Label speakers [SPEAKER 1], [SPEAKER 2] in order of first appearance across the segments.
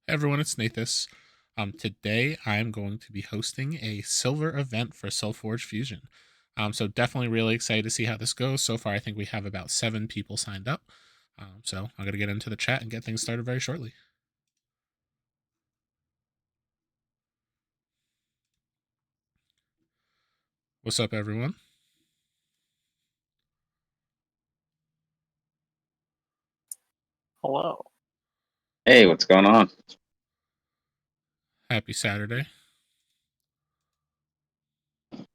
[SPEAKER 1] Hey everyone, it's Nathas. Today I'm going to be hosting a silver event for SolForge Fusion. So definitely really excited to see how this goes. So far, I think we have about 7 people signed up. So I'm going to get into the chat and get things started very shortly. What's up, everyone?
[SPEAKER 2] Hello.
[SPEAKER 3] Hey, what's going on?
[SPEAKER 1] Happy Saturday.
[SPEAKER 2] I'm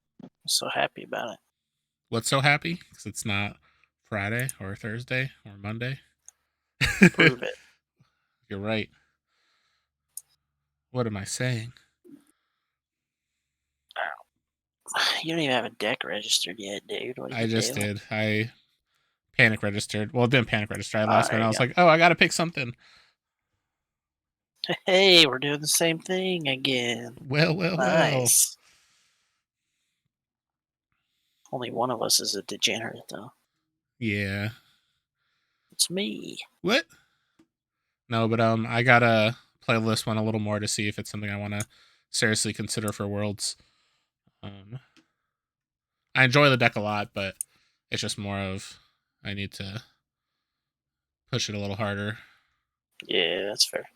[SPEAKER 2] so happy about it.
[SPEAKER 1] What's so happy? Because it's not Friday or Thursday or Monday.
[SPEAKER 2] Prove it.
[SPEAKER 1] You're right. What am I saying?
[SPEAKER 2] You don't even have a deck registered yet, dude. What are
[SPEAKER 1] I
[SPEAKER 2] you
[SPEAKER 1] just
[SPEAKER 2] doing?
[SPEAKER 1] did. I panic registered. Well, it didn't panic register. I last
[SPEAKER 2] There
[SPEAKER 1] minute I
[SPEAKER 2] you
[SPEAKER 1] was
[SPEAKER 2] go.
[SPEAKER 1] like, oh, I got to pick something.
[SPEAKER 2] Hey, we're doing the same thing again.
[SPEAKER 1] Well.
[SPEAKER 2] Nice. Only one of us is a degenerate, though.
[SPEAKER 1] Yeah.
[SPEAKER 2] It's me.
[SPEAKER 1] What? No, but I gotta play this one a little more to see if it's something I want to seriously consider for Worlds. I enjoy the deck a lot, but it's just more of I need to push it a little harder.
[SPEAKER 2] Yeah, that's fair.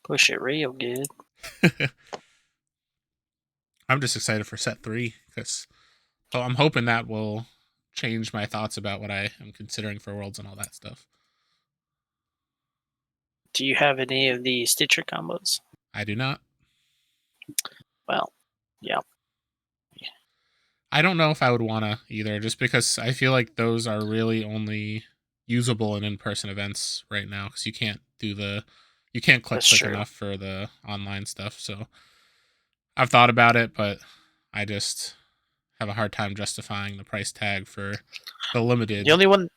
[SPEAKER 2] Push it real good.
[SPEAKER 1] I'm just excited for set 3 because I'm hoping that will change my thoughts about what I am considering for Worlds and all that stuff.
[SPEAKER 2] Do you have any of the Stitcher combos?
[SPEAKER 1] I do not.
[SPEAKER 2] Well, yeah.
[SPEAKER 1] I don't know if I would want to either, just because I feel like those are really only usable in in-person events right now because you can't click
[SPEAKER 2] That's
[SPEAKER 1] quick
[SPEAKER 2] true.
[SPEAKER 1] enough for the online stuff. So I've thought about it, but I just have a hard time justifying the price tag for the limited.
[SPEAKER 2] The only one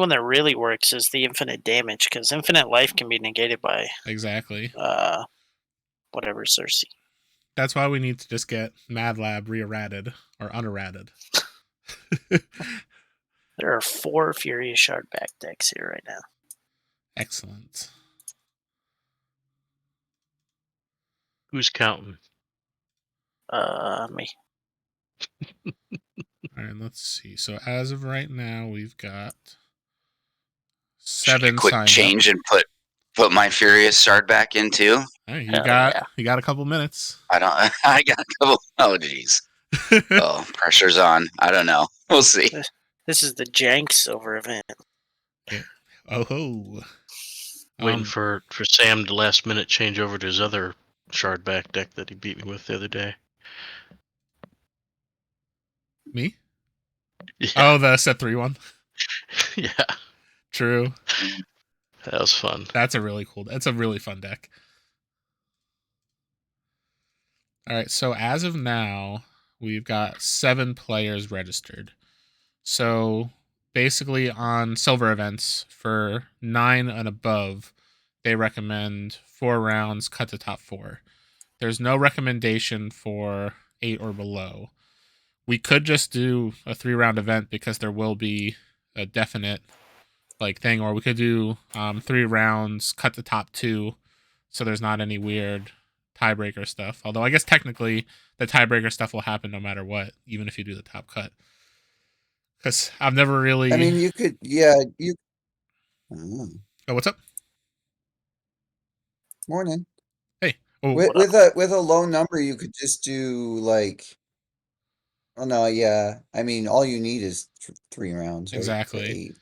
[SPEAKER 2] that really works is the infinite damage, because infinite life can be negated by
[SPEAKER 1] Exactly.
[SPEAKER 2] whatever Cersei.
[SPEAKER 1] That's why we need to just get Mad Lab re-errated or unerrated.
[SPEAKER 2] There are 4 Furious Shardback decks here right now.
[SPEAKER 1] Excellent.
[SPEAKER 4] Who's counting?
[SPEAKER 2] Me.
[SPEAKER 1] All right, let's see. So as of right now, we've got
[SPEAKER 3] Should
[SPEAKER 1] 7
[SPEAKER 3] quick
[SPEAKER 1] signed
[SPEAKER 3] change
[SPEAKER 1] up.
[SPEAKER 3] and put my Furious Shard back in too.
[SPEAKER 1] Hey,
[SPEAKER 2] Hell yeah.
[SPEAKER 1] you got a couple minutes.
[SPEAKER 3] I don't. I got a couple. Oh jeez. Oh, pressure's on. I don't know. We'll see.
[SPEAKER 2] This is the Jank Silver event.
[SPEAKER 1] Yeah. Oh ho.
[SPEAKER 4] Waiting for Sam to last minute change over to his other Shardback deck that he beat me with the other day.
[SPEAKER 1] Me?
[SPEAKER 4] Yeah.
[SPEAKER 1] Oh, the set 3 one.
[SPEAKER 4] Yeah.
[SPEAKER 1] True.
[SPEAKER 4] That was fun.
[SPEAKER 1] That's a really fun deck. All right, so as of now, we've got 7 players registered. So basically on silver events for 9 and above, they recommend 4 rounds cut to top 4. There's no recommendation for 8 or below. We could just do a 3-round event because there will be a definite thing, or we could do 3 rounds, cut the top 2, so there's not any weird tiebreaker stuff. Although I guess technically the tiebreaker stuff will happen no matter what, even if you do the top cut. Because I've never really.
[SPEAKER 5] I mean, you could, yeah, you.
[SPEAKER 1] Oh, what's up?
[SPEAKER 5] Morning.
[SPEAKER 1] Hey. Oh,
[SPEAKER 5] with a low number, you could just do like. Oh no, yeah. I mean, all you need is 3 rounds, right?
[SPEAKER 1] exactly.
[SPEAKER 5] 8.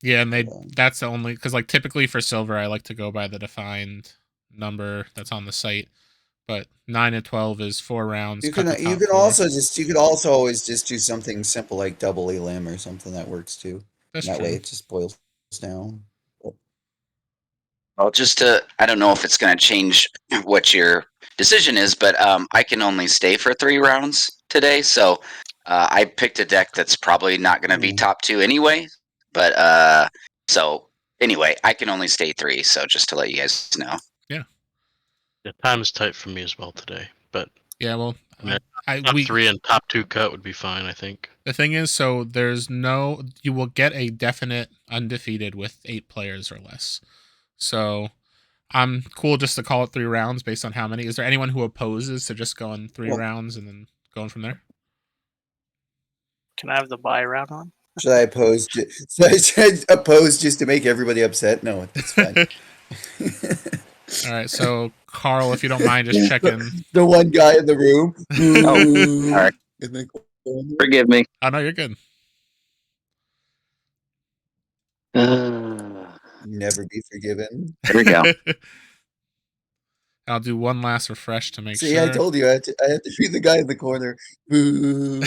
[SPEAKER 1] Yeah, and that's the only, because typically for silver, I like to go by the defined number that's on the site. But 9 to 12 is 4 rounds.
[SPEAKER 5] You could also always just do something simple like double elim or something that works too.
[SPEAKER 1] That's
[SPEAKER 5] that
[SPEAKER 1] true.
[SPEAKER 5] way it just boils down.
[SPEAKER 3] Well, I don't know if it's going to change what your decision is, but I can only stay for 3 rounds today, so I picked a deck that's probably not going to be top 2 anyway. But so anyway, I can only stay 3. So just to let you guys know.
[SPEAKER 1] Yeah.
[SPEAKER 4] The time is tight for me as well today, but
[SPEAKER 1] yeah, well,
[SPEAKER 4] top 3 and top 2 cut would be fine, I think.
[SPEAKER 1] The thing is, so you will get a definite undefeated with 8 players or less. So I'm cool just to call it 3 rounds based on how many. Is there anyone who opposes to just going 3 rounds and then going from there?
[SPEAKER 2] Can I have the buy round one?
[SPEAKER 5] Should I oppose? Should I oppose just to make everybody upset? No, that's fine.
[SPEAKER 1] All right, so Carl, if you don't mind, just checking.
[SPEAKER 5] The one guy in the room.
[SPEAKER 3] Oh, all right.
[SPEAKER 5] In the corner.
[SPEAKER 3] Forgive me.
[SPEAKER 1] Oh no, you're good.
[SPEAKER 5] Never be forgiven.
[SPEAKER 3] There we go.
[SPEAKER 1] I'll do one last refresh to make
[SPEAKER 5] See,
[SPEAKER 1] sure.
[SPEAKER 5] I told you I had to be the guy in the corner. Boo.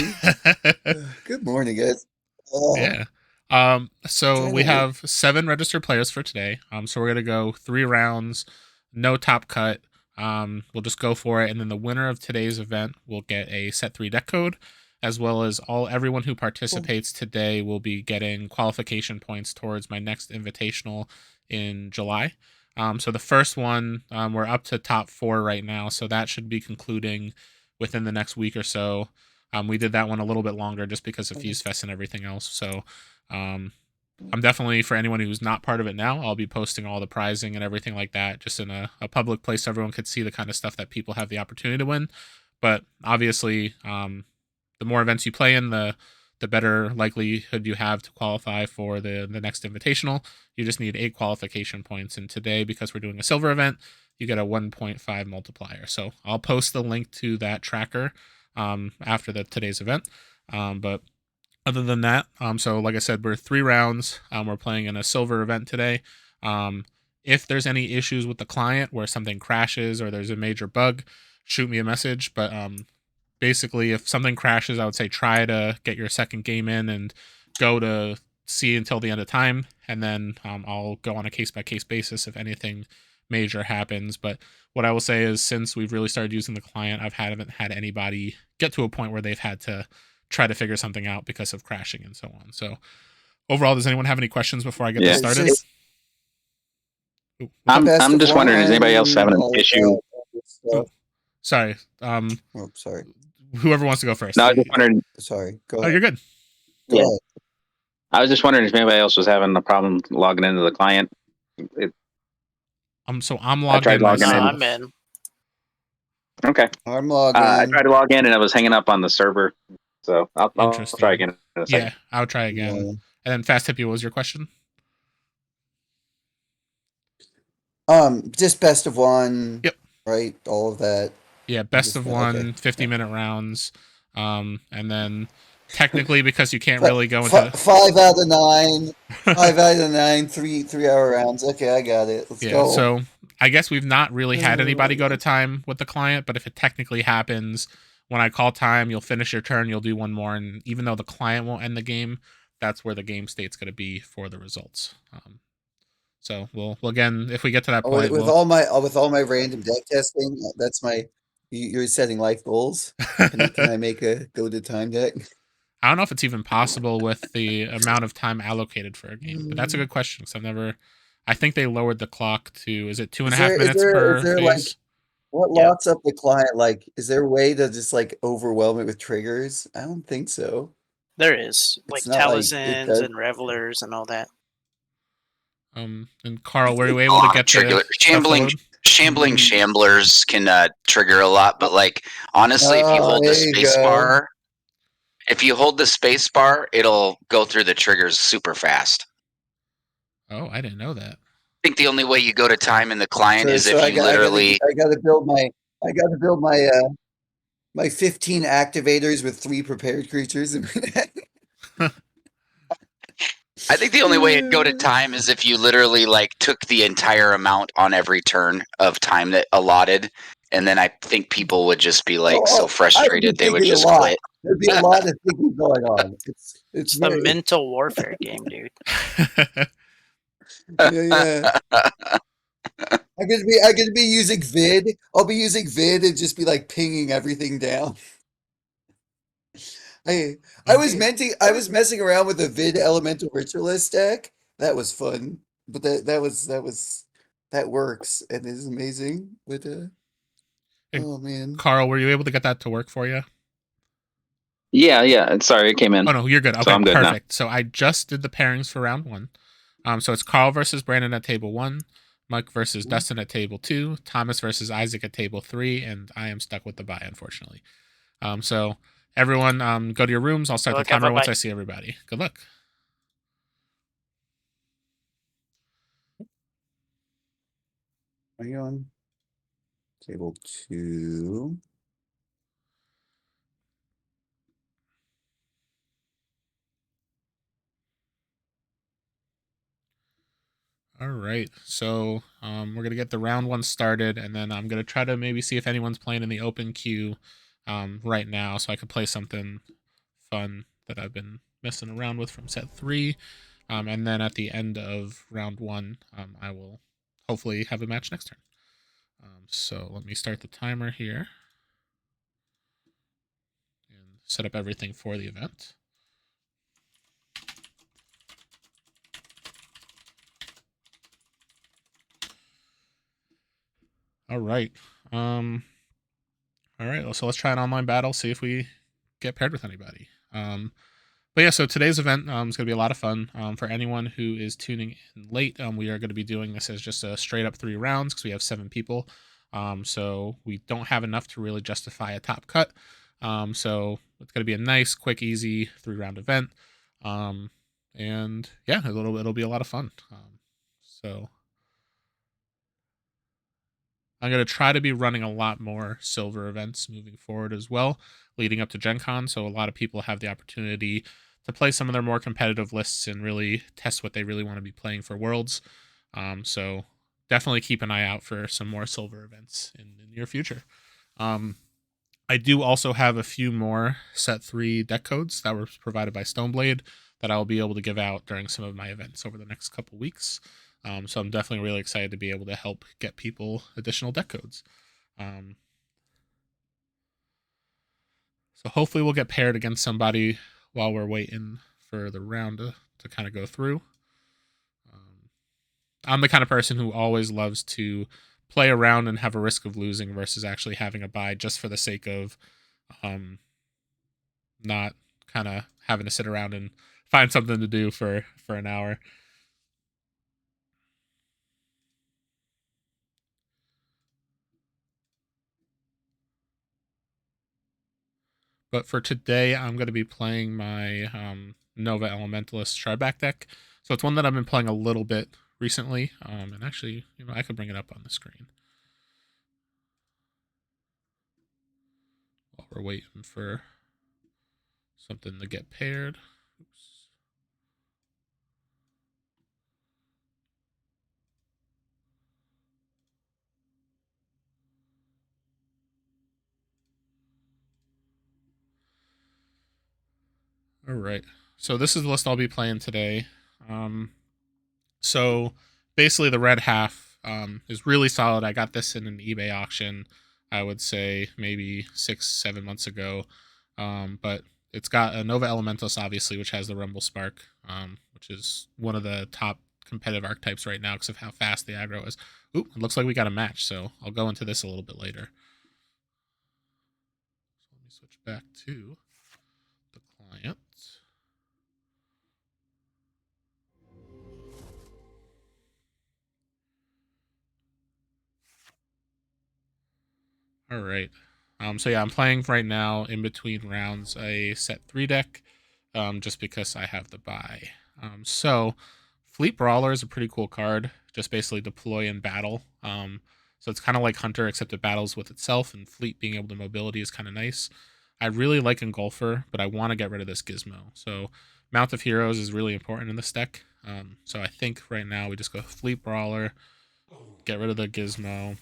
[SPEAKER 5] Good morning, guys. Oh,
[SPEAKER 1] Yeah. So we have 7 registered players for today. So we're gonna go 3 rounds, no top cut. We'll just go for it, and then the winner of today's event will get a set 3 deck code, as well as everyone who participates today will be getting qualification points towards my next invitational in July. So the first one, we're up to top 4 right now, so that should be concluding within the next week or so. We did that one a little bit longer just because of Fuse Fest and everything else. So I'm definitely, for anyone who's not part of it now, I'll be posting all the prizing and everything like that just in a public place so everyone could see the kind of stuff that people have the opportunity to win. But obviously, the more events you play in, the better likelihood you have to qualify for the next invitational. You just need 8 qualification points. And today, because we're doing a silver event, you get a 1.5 multiplier. So I'll post the link to that tracker after today's event. But other than that, so like I said, we're 3 rounds. We're playing in a silver event today. If there's any issues with the client where something crashes or there's a major bug, shoot me a message. But basically, if something crashes, I would say try to get your second game in and go to see until the end of time, and then I'll go on a case-by-case basis if anything major happens. But what I will say is, since we've really started using the client, haven't had anybody get to a point where they've had to try to figure something out because of crashing and so on. So overall, does anyone have any questions before I get this started?
[SPEAKER 3] I'm just wondering, is anybody else having an issue?
[SPEAKER 1] Sorry.
[SPEAKER 5] Sorry.
[SPEAKER 1] Whoever wants to go first.
[SPEAKER 3] No, I was just wondering.
[SPEAKER 5] Sorry. Go
[SPEAKER 1] Oh,
[SPEAKER 5] ahead.
[SPEAKER 1] you're good.
[SPEAKER 5] Go ahead.
[SPEAKER 3] I was just wondering if anybody else was having a problem logging into the client.
[SPEAKER 1] So I'm logged in.
[SPEAKER 2] I'm in.
[SPEAKER 3] Okay.
[SPEAKER 5] I'm logged in.
[SPEAKER 3] I tried to log in and it was hanging up on the server. So I'll try again in a second.
[SPEAKER 1] Yeah, I'll try again.
[SPEAKER 5] Yeah.
[SPEAKER 1] And then Fast Hippie, what was your question?
[SPEAKER 5] Just best of one.
[SPEAKER 1] Yep.
[SPEAKER 5] Right? All of that.
[SPEAKER 1] Yeah, best of one,
[SPEAKER 5] okay.
[SPEAKER 1] 50-minute rounds. And then technically, because you can't really go into
[SPEAKER 5] 5 out of 9. 5 out of 9, 3-hour rounds. Okay, I got it. Let's go.
[SPEAKER 1] So I guess we've not really had anybody go to time with the client, but if it technically happens, when I call time, you'll finish your turn, you'll do one more, and even though the client won't end the game, that's where the game state's going to be for the results. So we'll again, if we get to that point,
[SPEAKER 5] with all my random deck testing, that's my. You're setting life goals. Can I make a go to time deck?
[SPEAKER 1] I don't know if it's even possible with the amount of time allocated for a game, but that's a good question because I think they lowered the clock to, is it 2.5 minutes per phase?
[SPEAKER 5] Like, what locks up the client? Like, is there a way to just like overwhelm it with triggers? I don't think so.
[SPEAKER 2] There is, like Talismans and Revelers and all that.
[SPEAKER 1] And Carl, were you able to get the
[SPEAKER 3] shambling shamblers can trigger a lot, but like honestly, if you hold the space bar, it'll go through the triggers super fast.
[SPEAKER 1] Oh, I didn't know that.
[SPEAKER 3] I think the only way you go to time in the client is if you literally.
[SPEAKER 5] I got to build my 15 activators with 3 prepared creatures.
[SPEAKER 3] I think the only way it'd go to time is if you literally like took the entire amount on every turn of time that allotted, and then I think people would just be like so frustrated they would just quit.
[SPEAKER 5] There'd be a lot of thinking going on. It's
[SPEAKER 2] the mental warfare game, dude.
[SPEAKER 5] Yeah. I'm gonna be using vid. I'll be using vid and just be like pinging everything down. I was messing around with a vid elemental ritualist deck. That was fun, but that works and is amazing. But oh man,
[SPEAKER 1] Carl, were you able to get that to work for you?
[SPEAKER 3] Yeah. Sorry, it came in.
[SPEAKER 1] Oh no, you're good. Okay,
[SPEAKER 3] so I'm good
[SPEAKER 1] perfect.
[SPEAKER 3] Now.
[SPEAKER 1] So I just did the pairings for round 1. So it's Carl versus Brandon at table 1, Mike versus Dustin at table 2, Thomas versus Isaac at table 3, and I am stuck with the bye, unfortunately. So everyone, go to your rooms. I'll start the timer once I see everybody. Good luck.
[SPEAKER 5] Are you on table 2?
[SPEAKER 1] All right, so we're gonna get the round 1 started, and then I'm gonna try to maybe see if anyone's playing in the open queue right now, so I can play something fun that I've been messing around with from set 3, and then at the end of round 1, I will hopefully have a match next turn. So let me start the timer here and set up everything for the event. All right. All right. So let's try an online battle. See if we get paired with anybody. But yeah, so today's event is going to be a lot of fun. For anyone who is tuning in late, we are going to be doing this as just a straight up 3 rounds because we have 7 people. So we don't have enough to really justify a top cut. So it's going to be a nice, quick, easy 3-round event. And yeah, it'll be a lot of fun. So I'm going to try to be running a lot more silver events moving forward as well, leading up to Gen Con, so a lot of people have the opportunity to play some of their more competitive lists and really test what they really want to be playing for Worlds. So definitely keep an eye out for some more silver events in the near future. I do also have a few more set 3 deck codes that were provided by Stoneblade that I'll be able to give out during some of my events over the next couple weeks. So I'm definitely really excited to be able to help get people additional deck codes. So hopefully we'll get paired against somebody while we're waiting for the round to kind of go through. I'm the kind of person who always loves to play around and have a risk of losing versus actually having a bye just for the sake of not kind of having to sit around and find something to do for an hour. But for today, I'm going to be playing my Nova Elementalist Shardback deck. So it's one that I've been playing a little bit recently. And actually, I could bring it up on the screen while we're waiting for something to get paired. Oops. All right. So this is the list I'll be playing today. So basically the red half is really solid. I got this in an eBay auction, I would say maybe 6-7 months ago. But it's got a Nova Elementalist, obviously, which has the Rumble Spark, which is one of the top competitive archetypes right now because of how fast the aggro is. Ooh, it looks like we got a match, so I'll go into this a little bit later. So let me switch back to the client. All right. So yeah, I'm playing right now in between rounds a set 3 deck, just because I have the bye. So Fleet Brawler is a pretty cool card. Just basically deploy in battle. So it's kind of like Hunter, except it battles with itself, and Fleet being able to mobility is kind of nice. I really like Engulfer, but I want to get rid of this Gizmo. So Mount of Heroes is really important in this deck. So I think right now we just go Fleet Brawler, get rid of the Gizmo,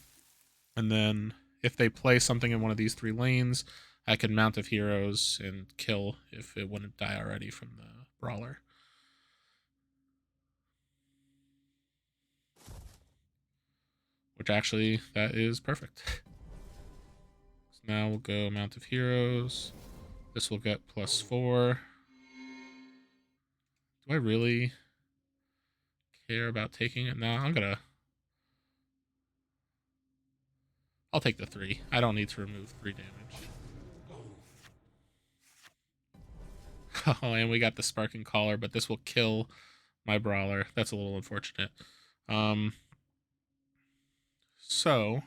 [SPEAKER 1] and then if they play something in one of these 3 lanes, I can Mount of Heroes and kill if it wouldn't die already from the Brawler. Which actually, that is perfect. So now we'll go Mount of Heroes. This will get +4. Do I really care about taking it? No, I'll take the 3. I don't need to remove 3 damage. Oh, and we got the Sparking Collar, but this will kill my Brawler. That's a little unfortunate. So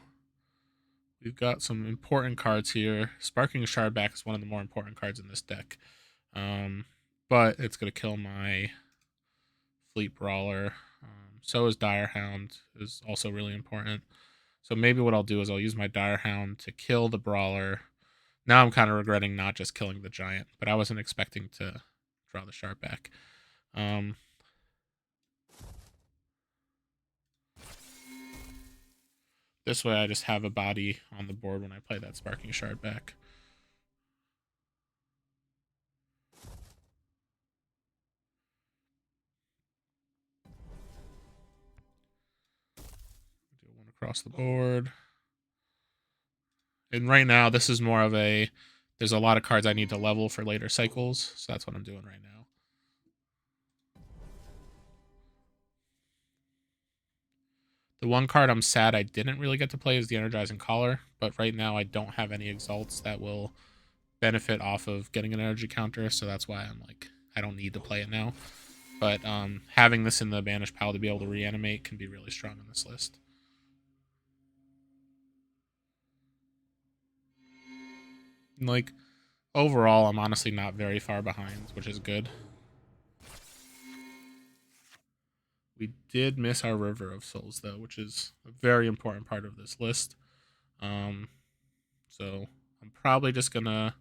[SPEAKER 1] we've got some important cards here. Sparking Shardback is one of the more important cards in this deck. But it's going to kill my Fleet Brawler. So is Dire Hound, is also really important. So maybe what I'll do is I'll use my Dire Hound to kill the Brawler. Now I'm kind of regretting not just killing the Giant, but I wasn't expecting to draw the Shardback. This way I just have a body on the board when I play that Sparking Shardback. Do one across the board. And right now, this is more of a... There's a lot of cards I need to level for later cycles, so that's what I'm doing right now. The one card I'm sad I didn't really get to play is the Energizing Collar, but right now I don't have any Exalts that will benefit off of getting an energy counter, so that's why I'm like, I don't need to play it now. But having this in the Banished Pal to be able to reanimate can be really strong in this list. Like, overall, I'm honestly not very far behind, which is good. We did miss our River of Souls, though, which is a very important part of this list. So I'm probably just going to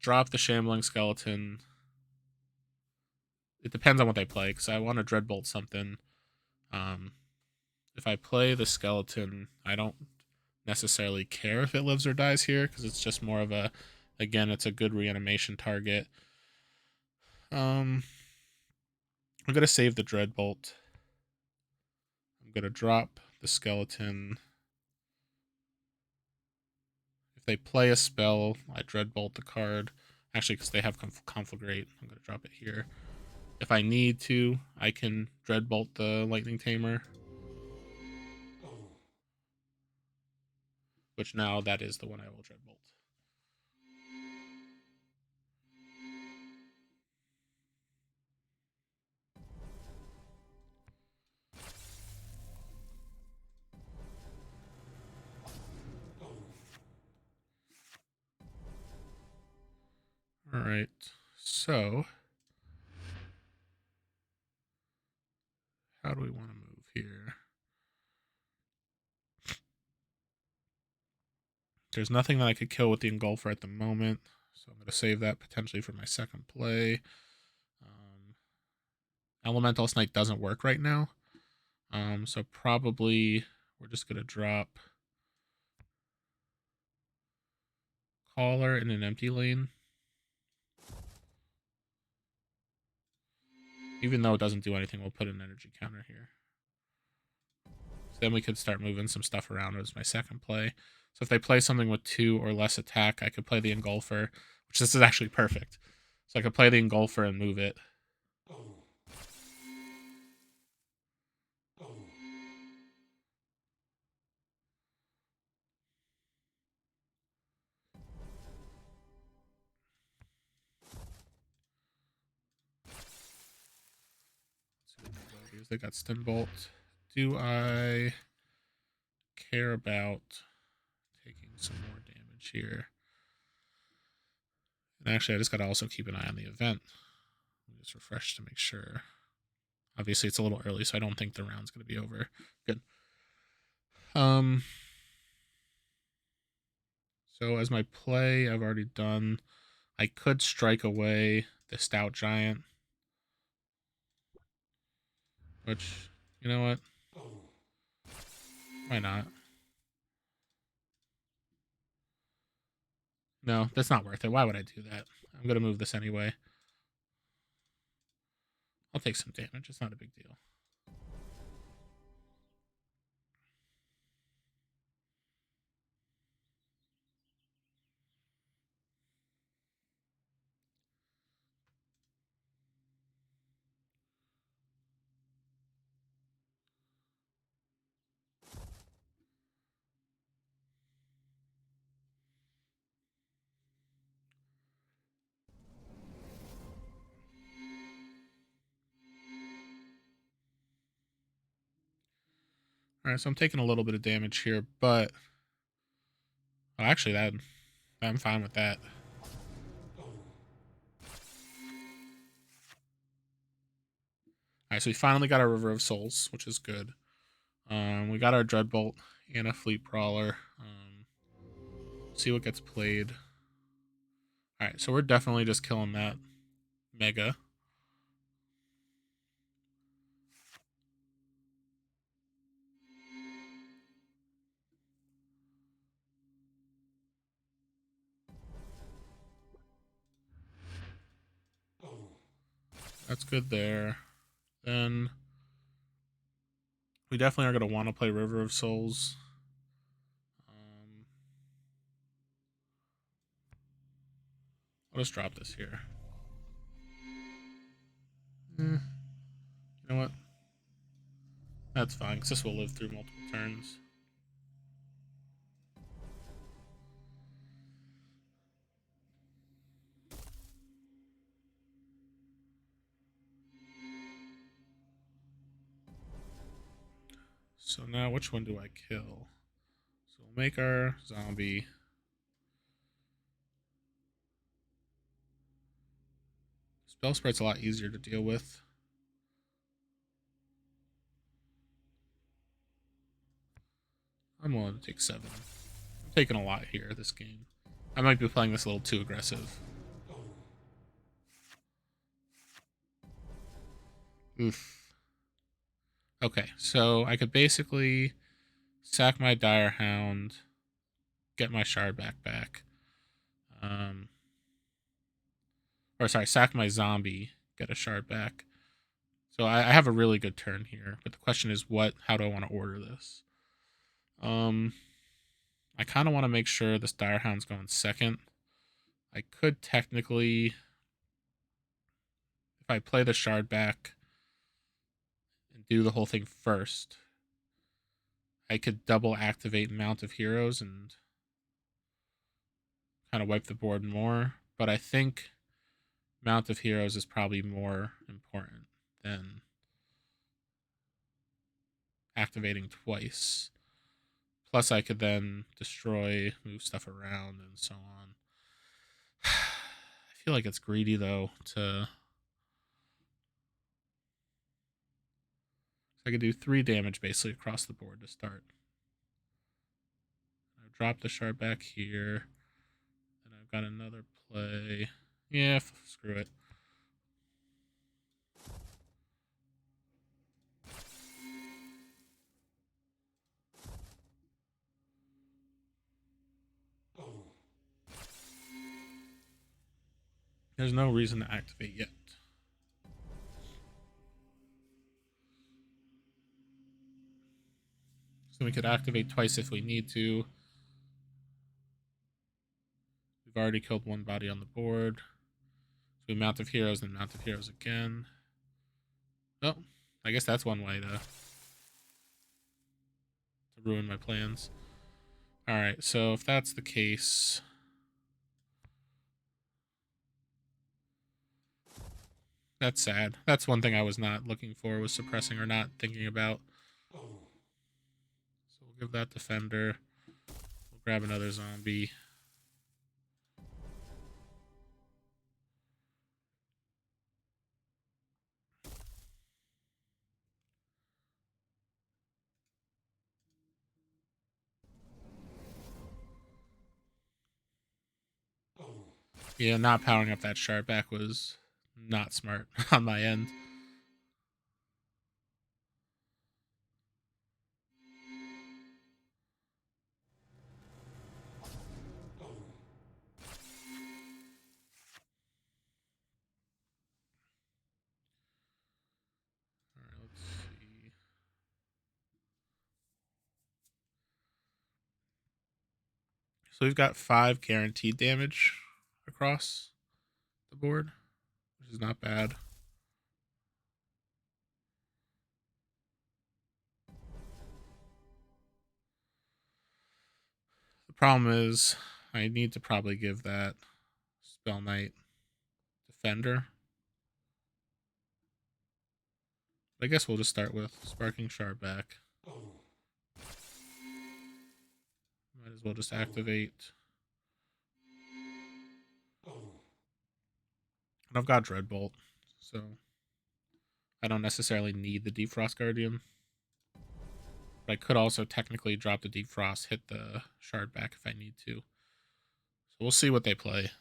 [SPEAKER 1] drop the Shambling Skeleton. It depends on what they play, because I want to Dreadbolt something. If I play the Skeleton, I don't necessarily care if it lives or dies here, because it's just more of a... Again, it's a good reanimation target. I'm going to save the Dreadbolt. I'm going to drop the Skeleton. If they play a spell, I Dreadbolt the card. Actually, because they have Conflagrate, I'm going to drop it here. If I need to, I can Dreadbolt the Lightning Tamer. Which now, that is the one I will Dreadbolt. Alright, so... How do we want to move here? There's nothing that I could kill with the Engulfer at the moment, so I'm going to save that potentially for my second play. Elementalist Knight doesn't work right now, so probably we're just going to drop Caller in an empty lane. Even though it doesn't do anything, we'll put an energy counter here. So then we could start moving some stuff around as my second play. So if they play something with 2 or less attack, I could play the Engulfer, which this is actually perfect. So I could play the Engulfer and move it. They got Stunbolt. Do I care about taking some more damage here? And actually, I just got to also keep an eye on the event. Let me just refresh to make sure. Obviously, it's a little early, so I don't think the round's going to be over. Good. So as my play, I've already done. I could strike away the Stout Giant. Which, you know what? Why not? No, that's not worth it. Why would I do that? I'm going to move this anyway. I'll take some damage. It's not a big deal. Alright, so I'm taking a little bit of damage here, but... Oh, actually, I'm fine with that. Alright, so we finally got our River of Souls, which is good. We got our Dreadbolt and a Fleet Brawler. See what gets played. Alright, so we're definitely just killing that Mega. That's good there. Then we definitely are going to want to play River of Souls. I'll just drop this here. You know what? That's fine, because this will live through multiple turns. So now, which one do I kill? So we'll make our zombie. Spell Spread's a lot easier to deal with. I'm willing to take 7. I'm taking a lot here this game. I might be playing this a little too aggressive. Oof. Okay, so I could basically sack my Dire Hound, get my Shardback back. Or sorry, sack my zombie, get a shard back. So I have a really good turn here, but the question is how do I want to order this? I kind of want to make sure this Dire Hound's going second. I could technically, if I play the shard back and do the whole thing first, I could double activate Mount of Heroes and kind of wipe the board more. But I think Mount of Heroes is probably more important than activating twice. Plus, I could then destroy, move stuff around, and so on. I feel like it's greedy, though, to... I could do 3 damage, basically, across the board to start. I've dropped the shard back here. And I've got another play. Yeah, screw it. There's no reason to activate yet. So we could activate twice if we need to. We've already killed one body on the board. So we Mount of Heroes, then Mount of Heroes again. Oh, I guess that's one way to ruin my plans. Alright, so if that's the case... That's sad. That's one thing I was not looking for, was suppressing or not thinking about. So we'll give that Defender. We'll grab another zombie. Yeah, not powering up that Shardback was not smart on my end. Alright, let's see. So we've got 5 guaranteed damage across the board, which is not bad. The problem is I need to probably give that Spell Knight Defender. I guess we'll just start with Sparking Shardback. Might as well just activate. And I've got Dreadbolt, so I don't necessarily need the Deep Frost Guardian. But I could also technically drop the Deep Frost, hit the Shardback if I need to. So we'll see what they play.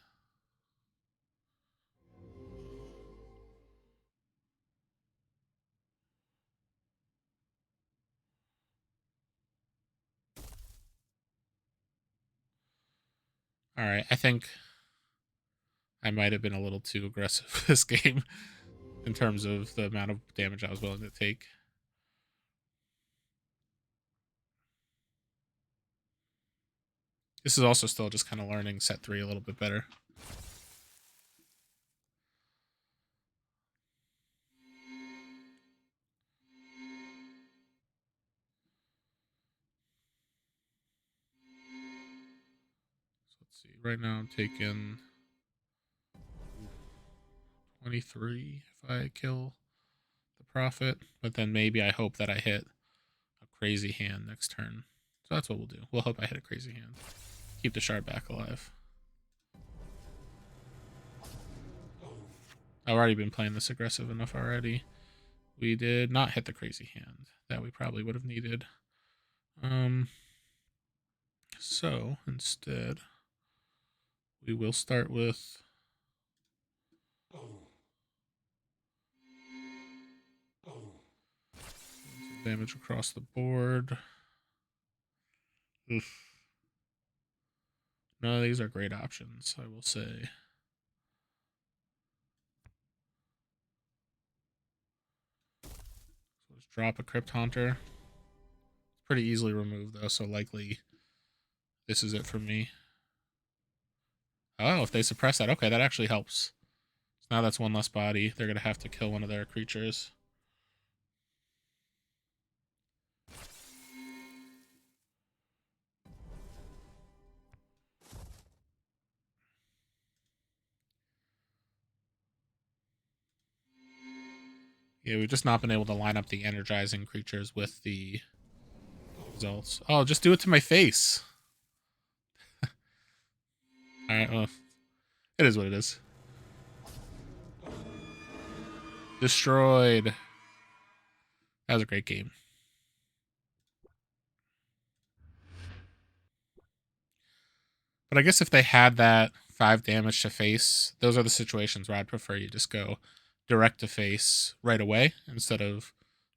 [SPEAKER 1] Alright, I think I might have been a little too aggressive this game in terms of the amount of damage I was willing to take. This is also still just kind of learning set 3 a little bit better. So let's see. Right now I'm taking 23 if I kill the Prophet, but then maybe I hope that I hit a crazy hand next turn. So that's what we'll do. We'll hope I hit a crazy hand. Keep the Shardback alive. I've already been playing this aggressive enough already. We did not hit the crazy hand that we probably would have needed. So instead, we will start with damage across the board. Oof. None of these are great options, I will say. So let's drop a Crypt Haunter. It's pretty easily removed though, so likely this is it for me. Oh, if they suppress that, okay, that actually helps. So now that's one less body. They're gonna have to kill one of their creatures. Yeah, we've just not been able to line up the energizing creatures with the results. Oh, just do it to my face. Alright, well, it is what it is. Destroyed. That was a great game. But I guess if they had that 5 damage to face, those are the situations where I'd prefer you just go direct to face right away instead of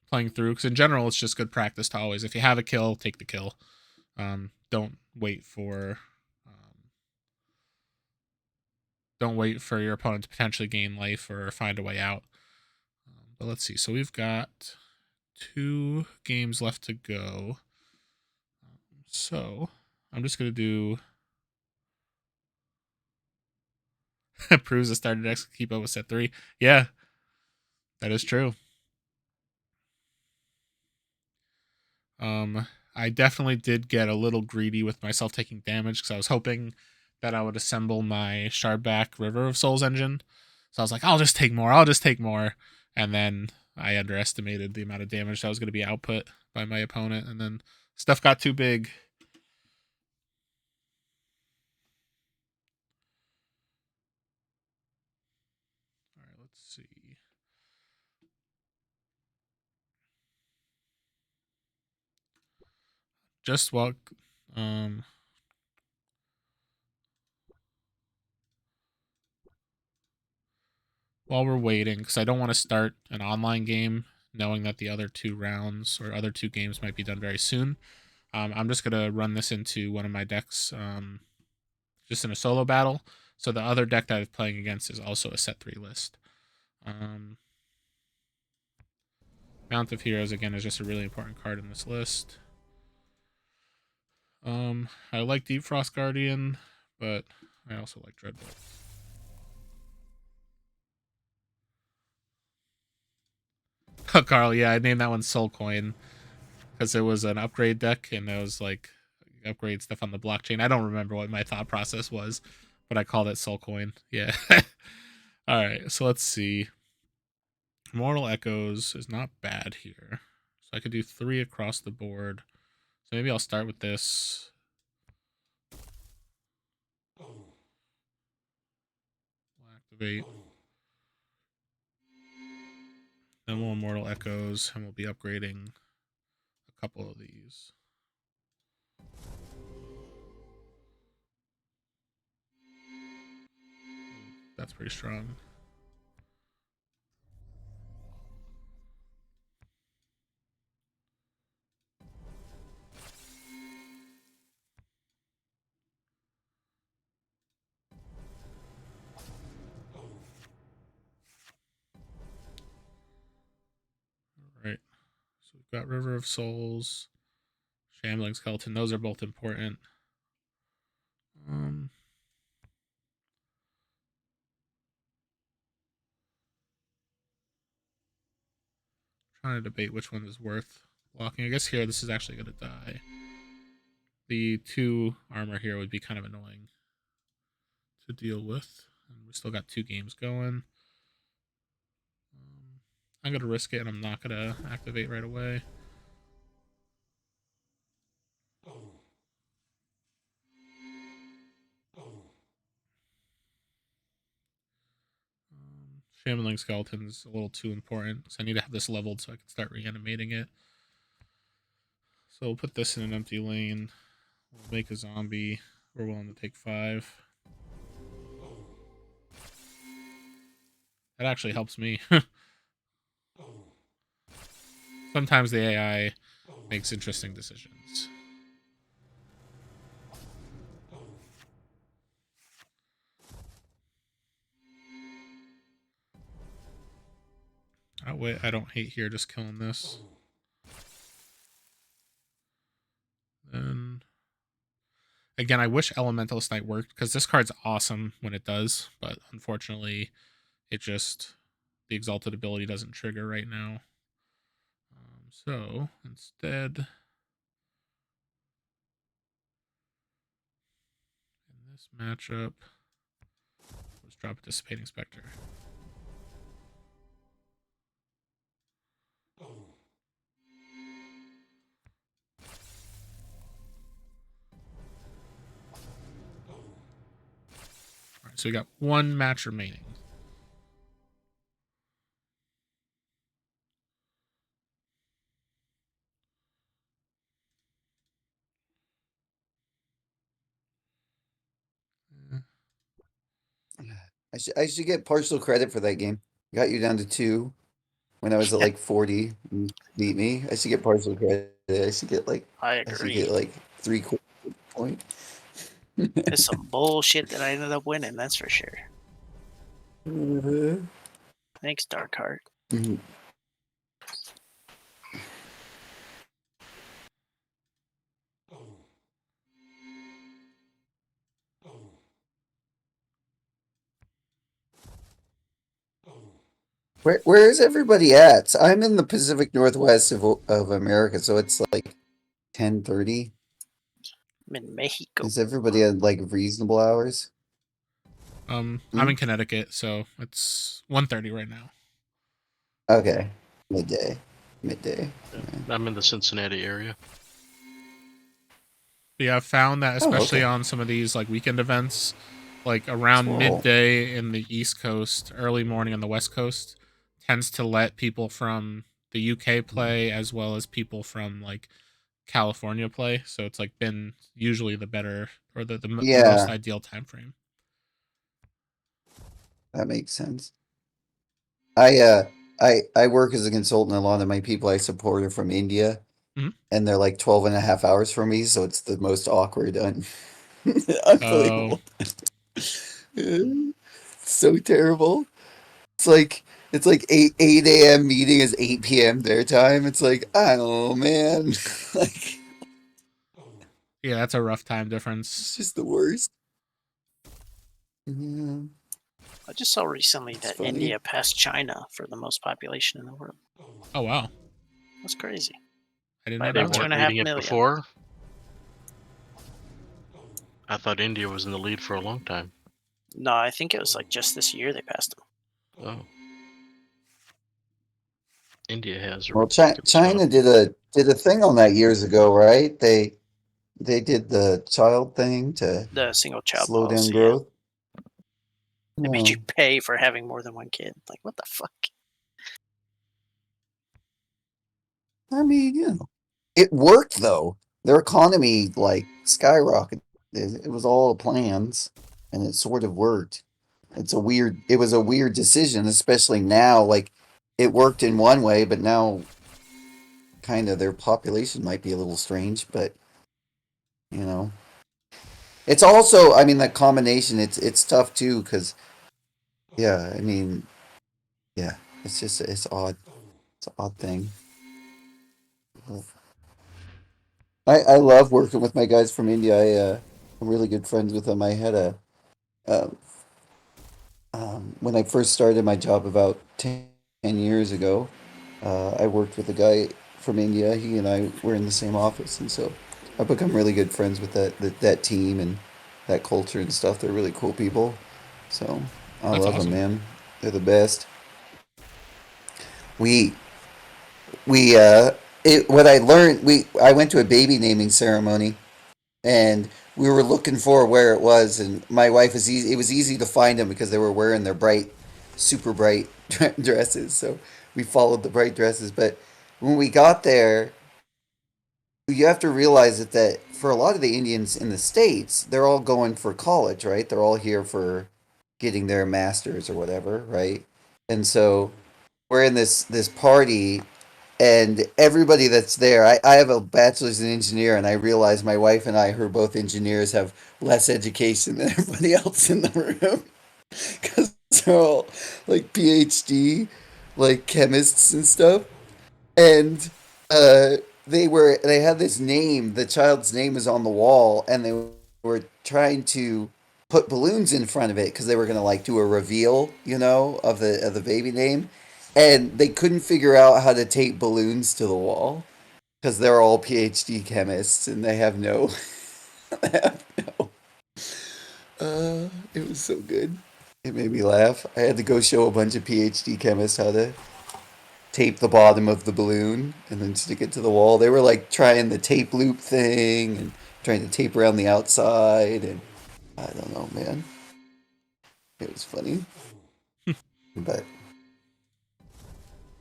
[SPEAKER 1] playing through. Because in general, it's just good practice to always, if you have a kill, take the kill. Don't wait for your opponent to potentially gain life or find a way out. But let's see. So we've got 2 games left to go. So I'm just going to do proves the starter decks can keep up with set 3. Yeah, that is true. I definitely did get a little greedy with myself taking damage because I was hoping that I would assemble my Shardback River of Souls engine. So I was like, I'll just take more. And then I underestimated the amount of damage that was going to be output by my opponent. And then stuff got too big. All right, let's see. Just while we're waiting, because I don't want to start an online game knowing that the other 2 rounds or other 2 games might be done very soon. I'm just going to run this into one of my decks just in a solo battle. So the other deck that I'm playing against is also a set 3 list. Mount of Heroes, again, is just a really important card in this list. I like Deep Frost Guardian, but I also like Dreadbolt. Oh, Carl, yeah, I named that one Soul Coin because it was an upgrade deck and it was like upgrade stuff on the blockchain. I don't remember what my thought process was, but I called it Soul Coin. Yeah. All right, so let's see. Mortal Echoes is not bad here. So I could do 3 across the board. So maybe I'll start with this. activate. Then we'll Immortal Echoes, and we'll be upgrading a couple of these. That's pretty strong. Right. So we've got River of Souls, Shambling Skeleton. Those are both important. Trying to debate which one is worth blocking. I guess here this is actually going to die. The 2 armor here would be kind of annoying to deal with. And we still got 2 games going. I'm going to risk it, and I'm not going to activate right away. Shambling Skeleton's a little too important, so I need to have this leveled so I can start reanimating it. So we'll put this in an empty lane. We'll make a zombie. We're willing to take 5. That actually helps me. Sometimes the AI makes interesting decisions. Oh, wait, I don't hate here, just killing this. Then, again, I wish Elementalist Knight worked, because this card's awesome when it does, but unfortunately, it just, the Exalted ability doesn't trigger right now. So, instead, in this matchup, let's drop a Dissipating Spectre. Alright, so we got 1 match remaining.
[SPEAKER 5] I should get partial credit for that game. Got you down to 2 when I was at like 40. You beat me. I should get partial credit. I should get like
[SPEAKER 2] I
[SPEAKER 5] I should
[SPEAKER 2] agree.
[SPEAKER 5] get like 3/4 point.
[SPEAKER 2] It's some bullshit that I ended up winning, that's for sure. Thanks, Darkheart.
[SPEAKER 5] Mhm. Where is everybody at? I'm in the Pacific Northwest of America, so it's like 10:30.
[SPEAKER 2] I'm in Mexico.
[SPEAKER 5] Is everybody at like reasonable hours?
[SPEAKER 1] I'm in Connecticut, so it's 1:30 right now.
[SPEAKER 5] Okay, midday.
[SPEAKER 4] I'm in the Cincinnati area.
[SPEAKER 1] Yeah, I've found that especially on some of these like weekend events, like around midday in the East Coast, early morning on the West Coast, tends to let people from the UK play as well as people from like California play. So it's like been usually the better or the most ideal time frame.
[SPEAKER 5] That makes sense. I work as a consultant. A lot of my people I support are from India, and they're like 12 and a half hours from me, so it's the most awkward. Unbelievable. So terrible. It's like 8 a.m. meeting is 8 p.m. their time. It's like, oh man. Like,
[SPEAKER 1] yeah, that's a rough time difference.
[SPEAKER 5] It's just the worst. Yeah.
[SPEAKER 2] I just saw recently that India passed China for the most population in the world.
[SPEAKER 1] Oh wow,
[SPEAKER 2] that's crazy.
[SPEAKER 1] I didn't
[SPEAKER 2] know
[SPEAKER 1] that.
[SPEAKER 2] They weren't
[SPEAKER 4] leading it before. I thought India was in the lead for a long time.
[SPEAKER 2] No, I think it was like just this year they passed them.
[SPEAKER 4] Oh, India has.
[SPEAKER 5] Well, China did a thing on that years ago, right? They did the child thing to
[SPEAKER 2] the single child
[SPEAKER 5] slow
[SPEAKER 2] policy,
[SPEAKER 5] down growth.
[SPEAKER 2] They made you
[SPEAKER 5] No.
[SPEAKER 2] pay for having more than one kid. Like, what the fuck?
[SPEAKER 5] I mean, you know, it worked though. Their economy like skyrocketed. It was all plans, and it sort of worked. It was a weird decision, especially now. Like, it worked in one way, but now, kind of, their population might be a little strange. But you know, it's also, I mean, that combination. It's tough too, because yeah, I mean, yeah, it's odd. It's an odd thing. I love working with my guys from India. I'm really good friends with them. I had um, when I first started my job about 10 years ago, I worked with a guy from India. He and I were in the same office, and so I've become really good friends with that team and that culture and stuff. They're really cool people. So I
[SPEAKER 1] That's
[SPEAKER 5] love them,
[SPEAKER 1] awesome.
[SPEAKER 5] man. They're the best. We what I learned, I went to a baby naming ceremony, and we were looking for where it was, and my wife was easy. It was easy to find them because they were wearing their super bright dresses. So we followed the bright dresses. But when we got there, you have to realize that for a lot of the Indians in the States, they're all going for college, right? They're all here for getting their masters or whatever, right? And so we're in this party, and everybody that's there, I have a bachelor's in engineer, and I realize my wife and I, who are both engineers, have less education than everybody else in the room because they're all like PhD, like chemists and stuff. And uh, they had this name. The child's name was on the wall, and they were trying to put balloons in front of it because they were gonna like do a reveal, of the baby name, and they couldn't figure out how to tape balloons to the wall because they're all PhD chemists and they have no. They have no. It was so good. It made me laugh. I had to go show a bunch of PhD chemists how to tape the bottom of the balloon and then stick it to the wall. They were like trying the tape loop thing and trying to tape around the outside, and I don't know, man. It was funny, but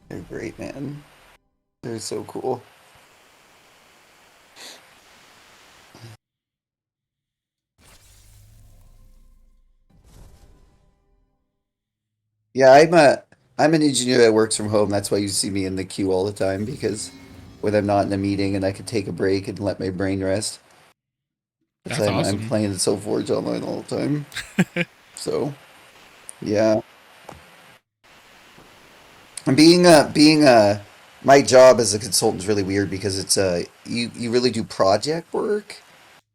[SPEAKER 5] they're great, man. They're so cool. Yeah, I'm an engineer that works from home. That's why you see me in the queue all the time, because when I'm not in a meeting and I can take a break and let my brain rest. Because
[SPEAKER 1] That's
[SPEAKER 5] I'm
[SPEAKER 1] awesome.
[SPEAKER 5] playing the SolForge online all the time. So yeah. And being my job as a consultant is really weird because it's you really do project work.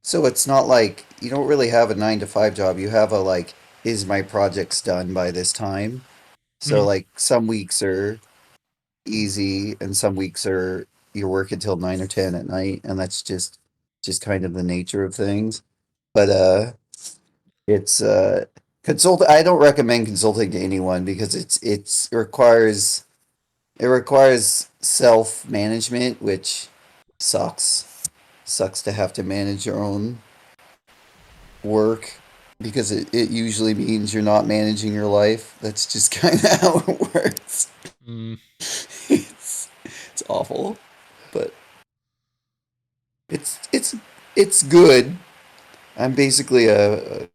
[SPEAKER 5] So it's not like you don't really have a 9 to 5 job. You have a like, is my projects done by this time? So
[SPEAKER 1] Mhm.
[SPEAKER 5] like some weeks are easy and some weeks are you work until 9 or 10 at night, and that's just kind of the nature of things. But it's consult I don't recommend consulting to anyone because it requires self management, which sucks. Sucks to have to manage your own work because it usually means you're not managing your life. That's just kind of how it works.
[SPEAKER 1] Mm,
[SPEAKER 5] It's awful, but it's it's it's good. I'm basically a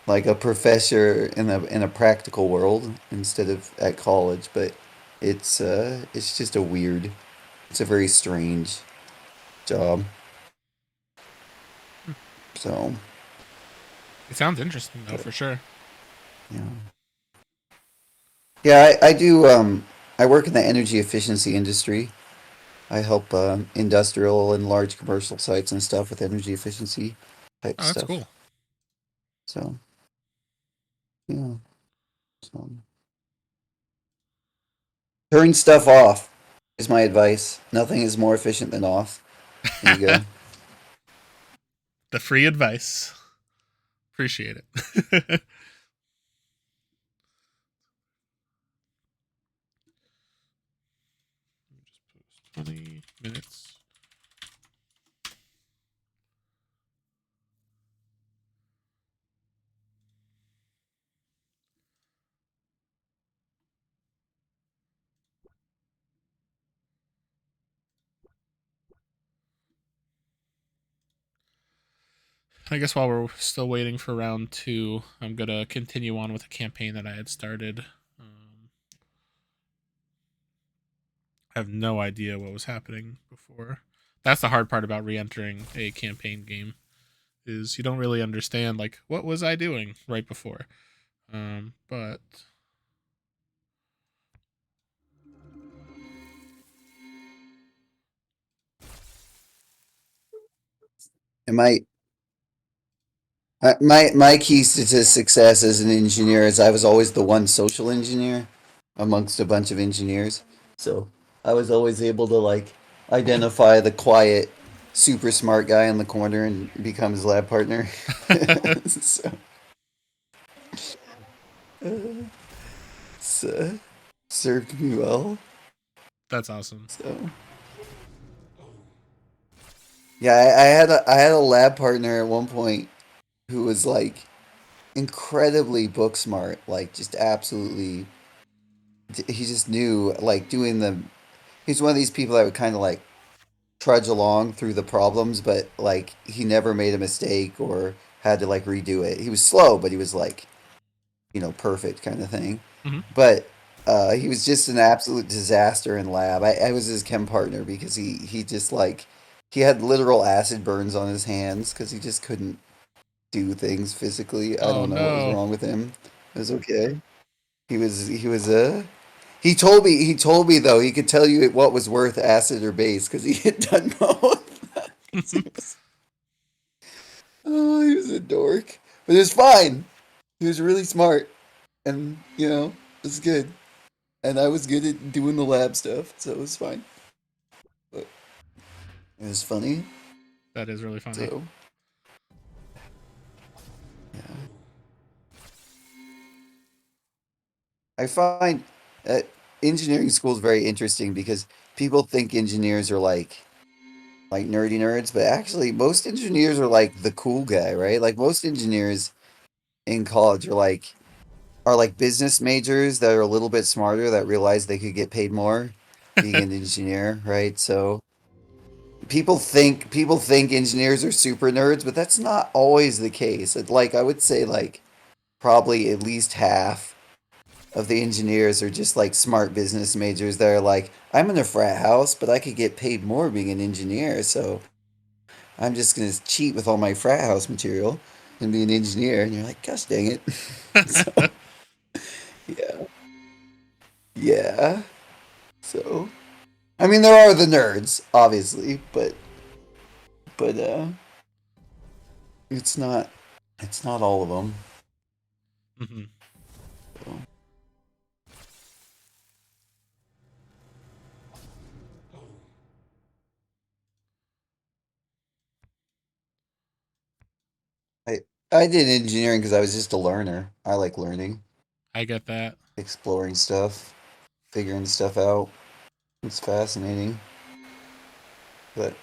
[SPEAKER 5] like a professor in a practical world instead of at college, but it's just it's a very strange job. So,
[SPEAKER 1] it sounds interesting though,
[SPEAKER 5] but
[SPEAKER 1] for sure.
[SPEAKER 5] yeah. Yeah, I do I work in the energy efficiency industry. I help industrial and large commercial sites and stuff with energy efficiency type
[SPEAKER 1] Oh, that's
[SPEAKER 5] stuff.
[SPEAKER 1] cool.
[SPEAKER 5] So, yeah. So, turn stuff off is my advice. Nothing is more efficient than off. There you go.
[SPEAKER 1] The free advice. Appreciate it. 20 minutes. I guess while we're still waiting for round 2, I'm gonna continue on with a campaign that I had started. I have no idea what was happening before. That's the hard part about re-entering a campaign game, is you don't really understand, like, what was I doing right before. But
[SPEAKER 5] And my keys to success as an engineer is I was always the one social engineer amongst a bunch of engineers. So I was always able to like identify the quiet, super smart guy in the corner and become his lab partner. so, so served me well.
[SPEAKER 1] that's awesome.
[SPEAKER 5] So yeah, I had a lab partner at one point who was like incredibly book smart, like just absolutely. He just knew like doing the. He's one of these people that would kind of like trudge along through the problems, but like he never made a mistake or had to like redo it. He was slow, but he was like, perfect kind of thing.
[SPEAKER 1] Mm-hmm.
[SPEAKER 5] But he was just an absolute disaster in lab. I was his chem partner because he just like he had literal acid burns on his hands because he just couldn't do things physically. I
[SPEAKER 1] Oh
[SPEAKER 5] don't know what was
[SPEAKER 1] no.
[SPEAKER 5] wrong with him. It was okay. He told me though he could tell you what was worth acid or base because he had done both. Oh, he was a dork, but it was fine. He was really smart, and it was good. And I was good at doing the lab stuff, so it was fine. But it was funny.
[SPEAKER 1] That is really funny.
[SPEAKER 5] So yeah, I find engineering school is very interesting because people think engineers are like nerdy nerds, but actually most engineers are like the cool guy, right? Like most engineers in college are like business majors that are a little bit smarter that realize they could get paid more being an engineer, right? So people think engineers are super nerds, but that's not always the case. Like I would say like probably at least half of the engineers are just like smart business majors that are like, I'm in a frat house, but I could get paid more being an engineer, so I'm just gonna cheat with all my frat house material and be an engineer. And you're like, gosh dang it. So yeah. Yeah. So I mean there are the nerds, obviously, but it's not all of them.
[SPEAKER 1] Mm-hmm.
[SPEAKER 5] So. I I did engineering because I was just a learner. I like learning,
[SPEAKER 1] I get that.
[SPEAKER 5] exploring stuff, figuring stuff out. It's fascinating. But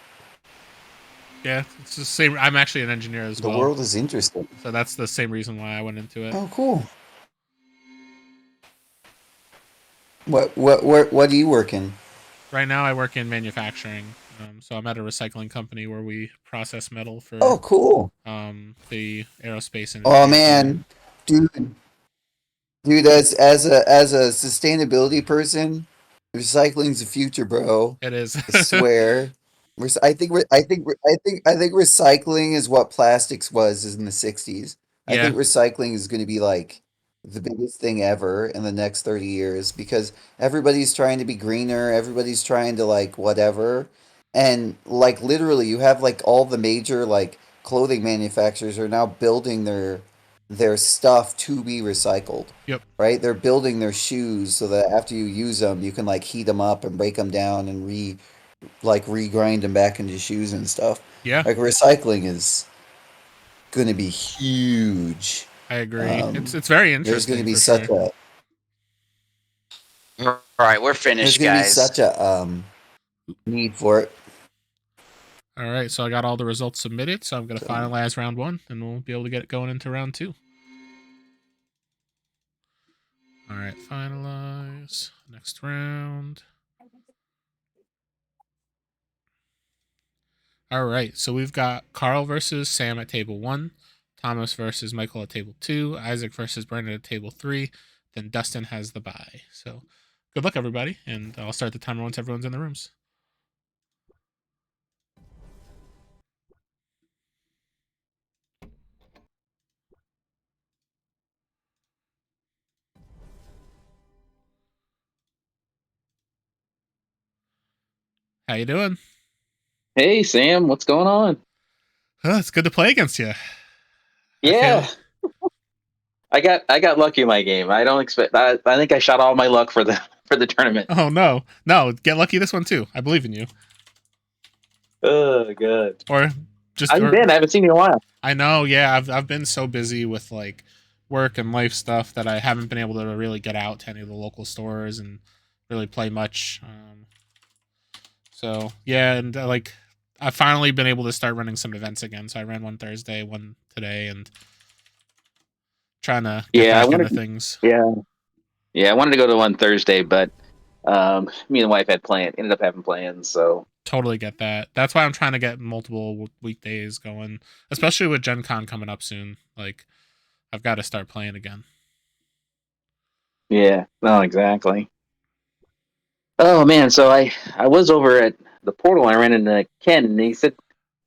[SPEAKER 1] Yeah, it's the same. I'm actually an engineer as
[SPEAKER 5] the
[SPEAKER 1] well,
[SPEAKER 5] world is interesting.
[SPEAKER 1] so that's the same reason why I went into it.
[SPEAKER 5] Oh, cool. What do you work in?
[SPEAKER 1] Right now, I work in manufacturing, so I'm at a recycling company where we process metal
[SPEAKER 5] Oh,
[SPEAKER 1] for
[SPEAKER 5] cool.
[SPEAKER 1] the aerospace
[SPEAKER 5] Oh
[SPEAKER 1] industry. So
[SPEAKER 5] man, dude, as a sustainability person, recycling's the future, bro.
[SPEAKER 1] it is.
[SPEAKER 5] I swear. I think recycling is what plastics was in the 60s. I
[SPEAKER 1] Yeah.
[SPEAKER 5] think recycling is going to be like the biggest thing ever in the next 30 years because everybody's trying to be greener, everybody's trying to like whatever. And like literally you have like all the major like clothing manufacturers are now building their stuff to be recycled.
[SPEAKER 1] Yep.
[SPEAKER 5] Right? They're building their shoes so that after you use them, you can like heat them up and break them down and regrind them back into shoes and stuff.
[SPEAKER 1] Yeah.
[SPEAKER 5] Like recycling is going to be huge.
[SPEAKER 1] I agree. It's very
[SPEAKER 5] There's going to
[SPEAKER 1] interesting
[SPEAKER 5] be
[SPEAKER 1] for
[SPEAKER 5] such
[SPEAKER 1] sure.
[SPEAKER 5] a
[SPEAKER 3] All right, we're
[SPEAKER 5] there's
[SPEAKER 3] finished,
[SPEAKER 5] going to be
[SPEAKER 3] guys.
[SPEAKER 5] such a need for it.
[SPEAKER 1] All right, so I got all the results submitted, so I'm going to
[SPEAKER 5] So,
[SPEAKER 1] finalize round 1, and we'll be able to get going into round 2. All right, finalize. Next round. All right, so we've got Carl versus Sam at table 1, Thomas versus Michael at table 2, Isaac versus Brandon at table 3, then Dustin has the bye. So good luck, everybody, and I'll start the timer once everyone's in the rooms. How you doing?
[SPEAKER 6] Hey Sam, what's going on?
[SPEAKER 1] It's good to play against you.
[SPEAKER 6] Yeah, I got lucky in my game. I don't expect. I think I shot all my luck for the for the tournament.
[SPEAKER 1] Oh no, get lucky this one too. I believe in you.
[SPEAKER 6] Oh god.
[SPEAKER 1] Or just
[SPEAKER 6] How you been? I haven't seen you in a while.
[SPEAKER 1] I know, yeah. I've been so busy with like work and life stuff that I haven't been able to really get out to any of the local stores and really play much. So yeah, and like I've finally been able to start running some events again. So I ran one Thursday, one today, and trying to get
[SPEAKER 6] Yeah, I
[SPEAKER 1] back
[SPEAKER 6] wanted.
[SPEAKER 1] into things.
[SPEAKER 6] Yeah, I wanted to go to one Thursday, but me and the wife ended up having plans. So
[SPEAKER 1] Totally get that. That's why I'm trying to get multiple weekdays going, especially with Gen Con coming up soon. Like I've got to start playing again.
[SPEAKER 6] yeah, no, exactly. Oh man, so I was over at the portal. And I ran into Ken, and he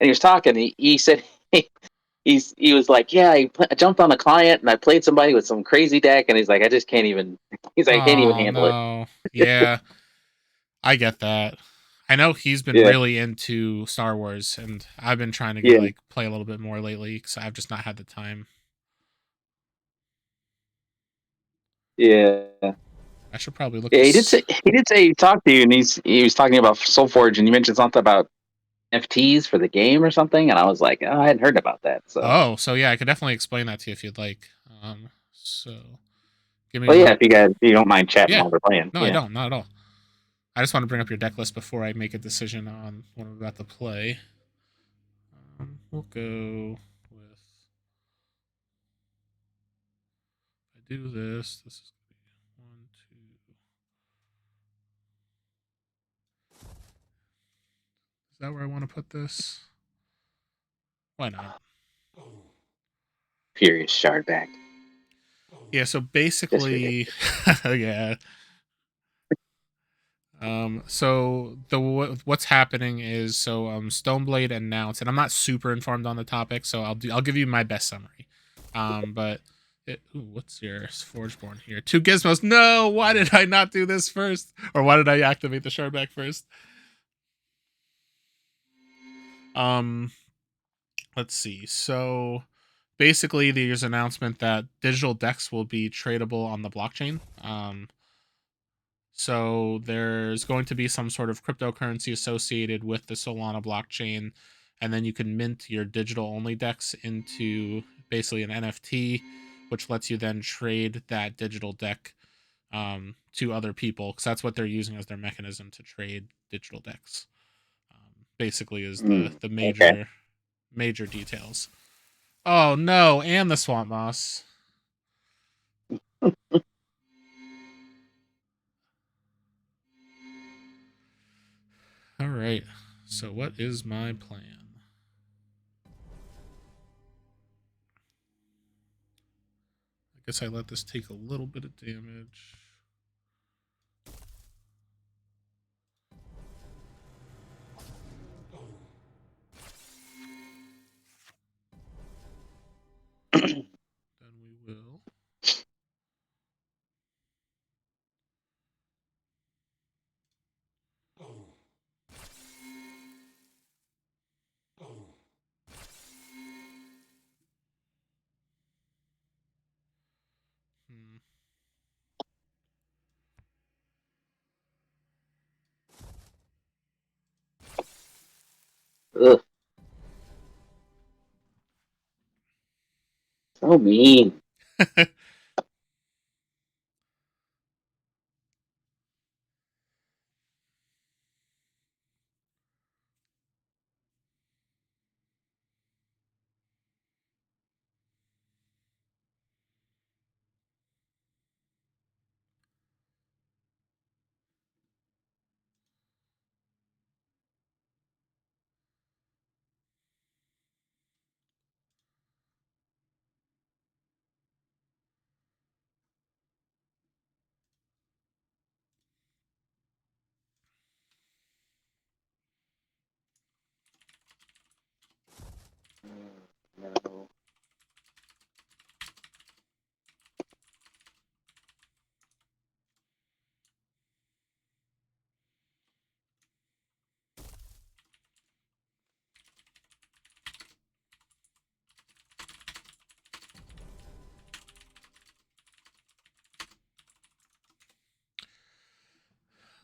[SPEAKER 6] was talking. He said he was like, yeah, I jumped on a client and I played somebody with some crazy deck, and he's like, I just can't even. He's like, I can't even
[SPEAKER 1] Oh
[SPEAKER 6] handle it.
[SPEAKER 1] no. Yeah, I get that. I know he's been
[SPEAKER 6] Yeah,
[SPEAKER 1] really into Star Wars, and I've been trying to get
[SPEAKER 6] yeah,
[SPEAKER 1] like play a little bit more lately because I've just not had the time.
[SPEAKER 6] yeah.
[SPEAKER 1] I should probably look
[SPEAKER 6] Yeah,
[SPEAKER 1] this.
[SPEAKER 6] he did say he talked to you, and he was talking about SolForge, and you mentioned something about FTs for the game or something, and I was like, oh, I hadn't heard about that. So,
[SPEAKER 1] Oh, so yeah, I could definitely explain that to you if you'd like. So give me
[SPEAKER 6] well, yeah,
[SPEAKER 1] like,
[SPEAKER 6] if you don't mind chatting
[SPEAKER 1] yeah,
[SPEAKER 6] while we're playing,
[SPEAKER 1] no, I
[SPEAKER 6] yeah,
[SPEAKER 1] don't, not at all. I just want to bring up your deck list before I make a decision on what I'm about to play. We'll go with. If I do this, this is going to be 1, 2. Is that where I want to put this? Why not?
[SPEAKER 6] furious Shardback.
[SPEAKER 1] Yeah, so
[SPEAKER 6] Just ridiculous.
[SPEAKER 1] basically, yeah. So what's happening is Stoneblade announced, and I'm not super informed on the topic, so I'll give you my best summary. But what's your Forgeborn here? 2 gizmos. No, why did I not do this first, or why did I activate the Shardback first? Let's see. So basically, there's an announcement that digital decks will be tradable on the blockchain. So there's going to be some sort of cryptocurrency associated with the Solana blockchain, and then you can mint your digital only decks into basically an NFT, which lets you then trade that digital deck to other people, because that's what they're using as their mechanism to trade digital decks. Basically, is the
[SPEAKER 6] Okay.
[SPEAKER 1] major details. Oh no, and the swamp moss. All right. So what is my plan? I guess I let this take a little bit of damage. Then we will. Hmm.
[SPEAKER 6] Ugh, so mean. No.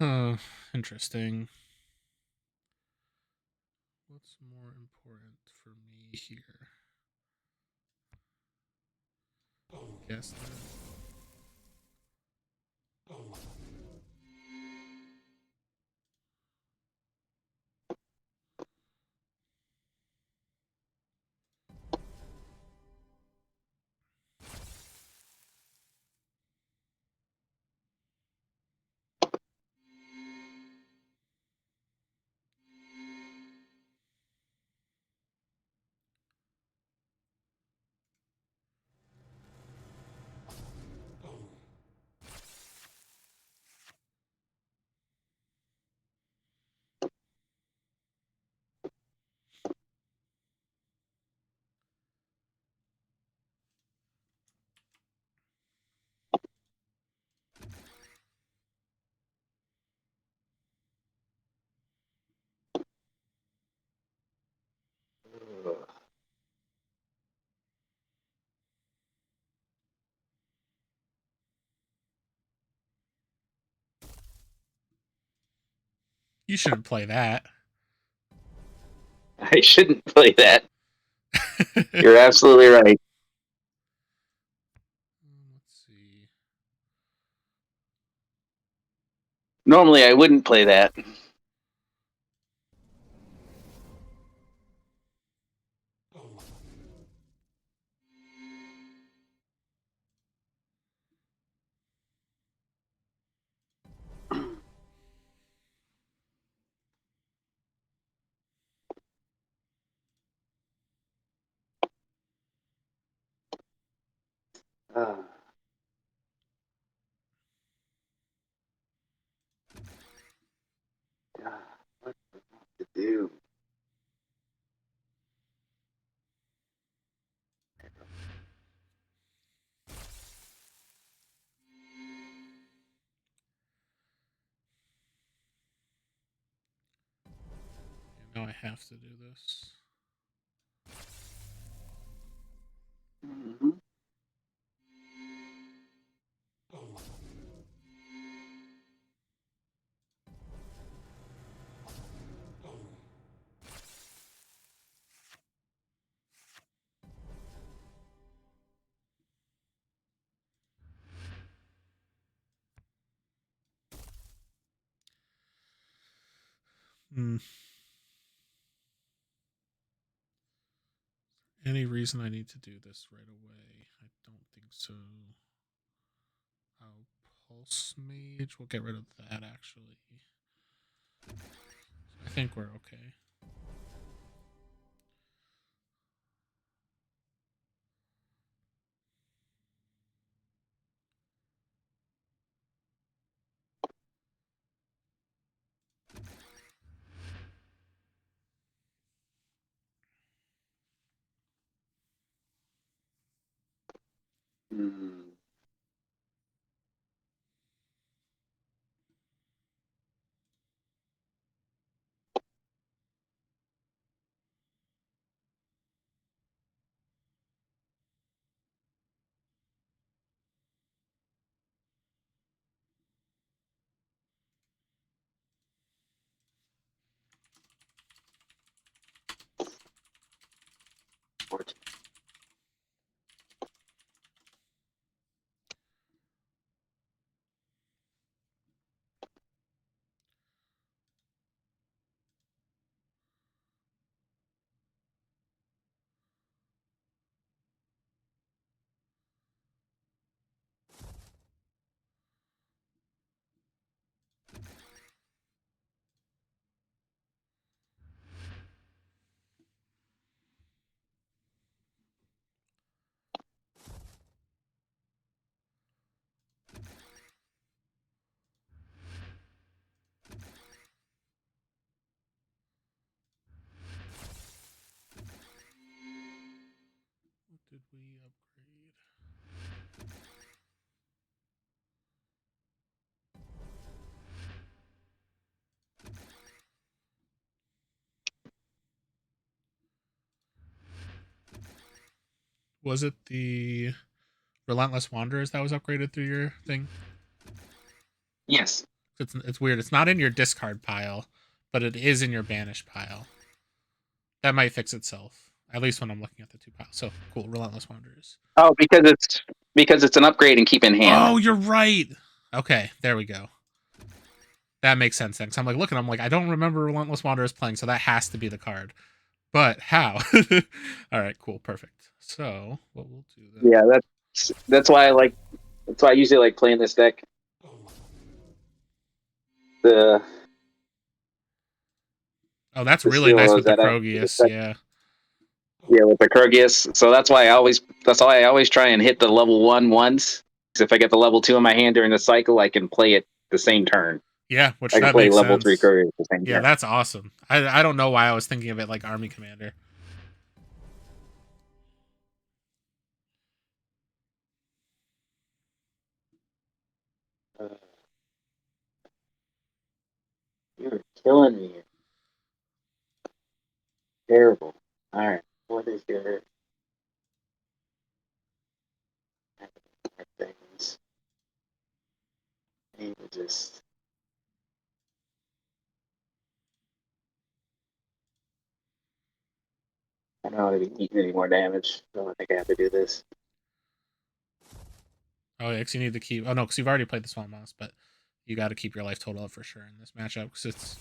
[SPEAKER 1] Oh, interesting. What's more important for me here? Guess that. You shouldn't play that.
[SPEAKER 6] I shouldn't play that. You're absolutely right.
[SPEAKER 1] Let's see.
[SPEAKER 6] Normally, I wouldn't play that. Uh, God, what to do?
[SPEAKER 1] Now I have to do this.
[SPEAKER 6] Mm-hmm.
[SPEAKER 1] Hmm. Any reason I need to do this right away? I don't think so. Oh, Pulse Mage. We'll get rid of that, actually. I think we're okay.
[SPEAKER 6] Mm-hmm.
[SPEAKER 1] Was it the Relentless Wanderers that was upgraded through your thing?
[SPEAKER 6] Yes.
[SPEAKER 1] It's weird. It's not in your discard pile, but it is in your banish pile. That might fix itself. At least when I'm looking at the two piles. So cool, Relentless Wanderers.
[SPEAKER 6] Oh, because it's an upgrade and keep in hand.
[SPEAKER 1] Oh, you're right. Okay, there we go. That makes sense then. So I'm like looking, I'm like, I don't remember Relentless Wanderers playing, so that has to be the card. But how? All right, cool, perfect. So what we'll do then?
[SPEAKER 6] Yeah, that's why I usually like playing this deck. The
[SPEAKER 1] Oh, that's
[SPEAKER 6] the
[SPEAKER 1] really nice
[SPEAKER 6] skill
[SPEAKER 1] with
[SPEAKER 6] is
[SPEAKER 1] the
[SPEAKER 6] that
[SPEAKER 1] Krogius, yeah.
[SPEAKER 6] yeah, with the Krogius. So that's why I always try and hit the level 1 once. Because if I get the level 2 in my hand during the cycle, I can play it the same turn.
[SPEAKER 1] Yeah, which
[SPEAKER 6] I can
[SPEAKER 1] that
[SPEAKER 6] play
[SPEAKER 1] makes
[SPEAKER 6] level 3
[SPEAKER 1] sense.
[SPEAKER 6] Krogius the same
[SPEAKER 1] Yeah,
[SPEAKER 6] turn.
[SPEAKER 1] that's awesome. I don't know why I was thinking of it like Army Commander.
[SPEAKER 6] You're killing me. Terrible. All right, what is your things? I need to just. I don't want to be eating any more damage. I don't think I have to do this.
[SPEAKER 1] Oh, yeah, because you need to keep. Oh no, because you've already played the Swamp Moss, but you got to keep your life total up for sure in this matchup because it's.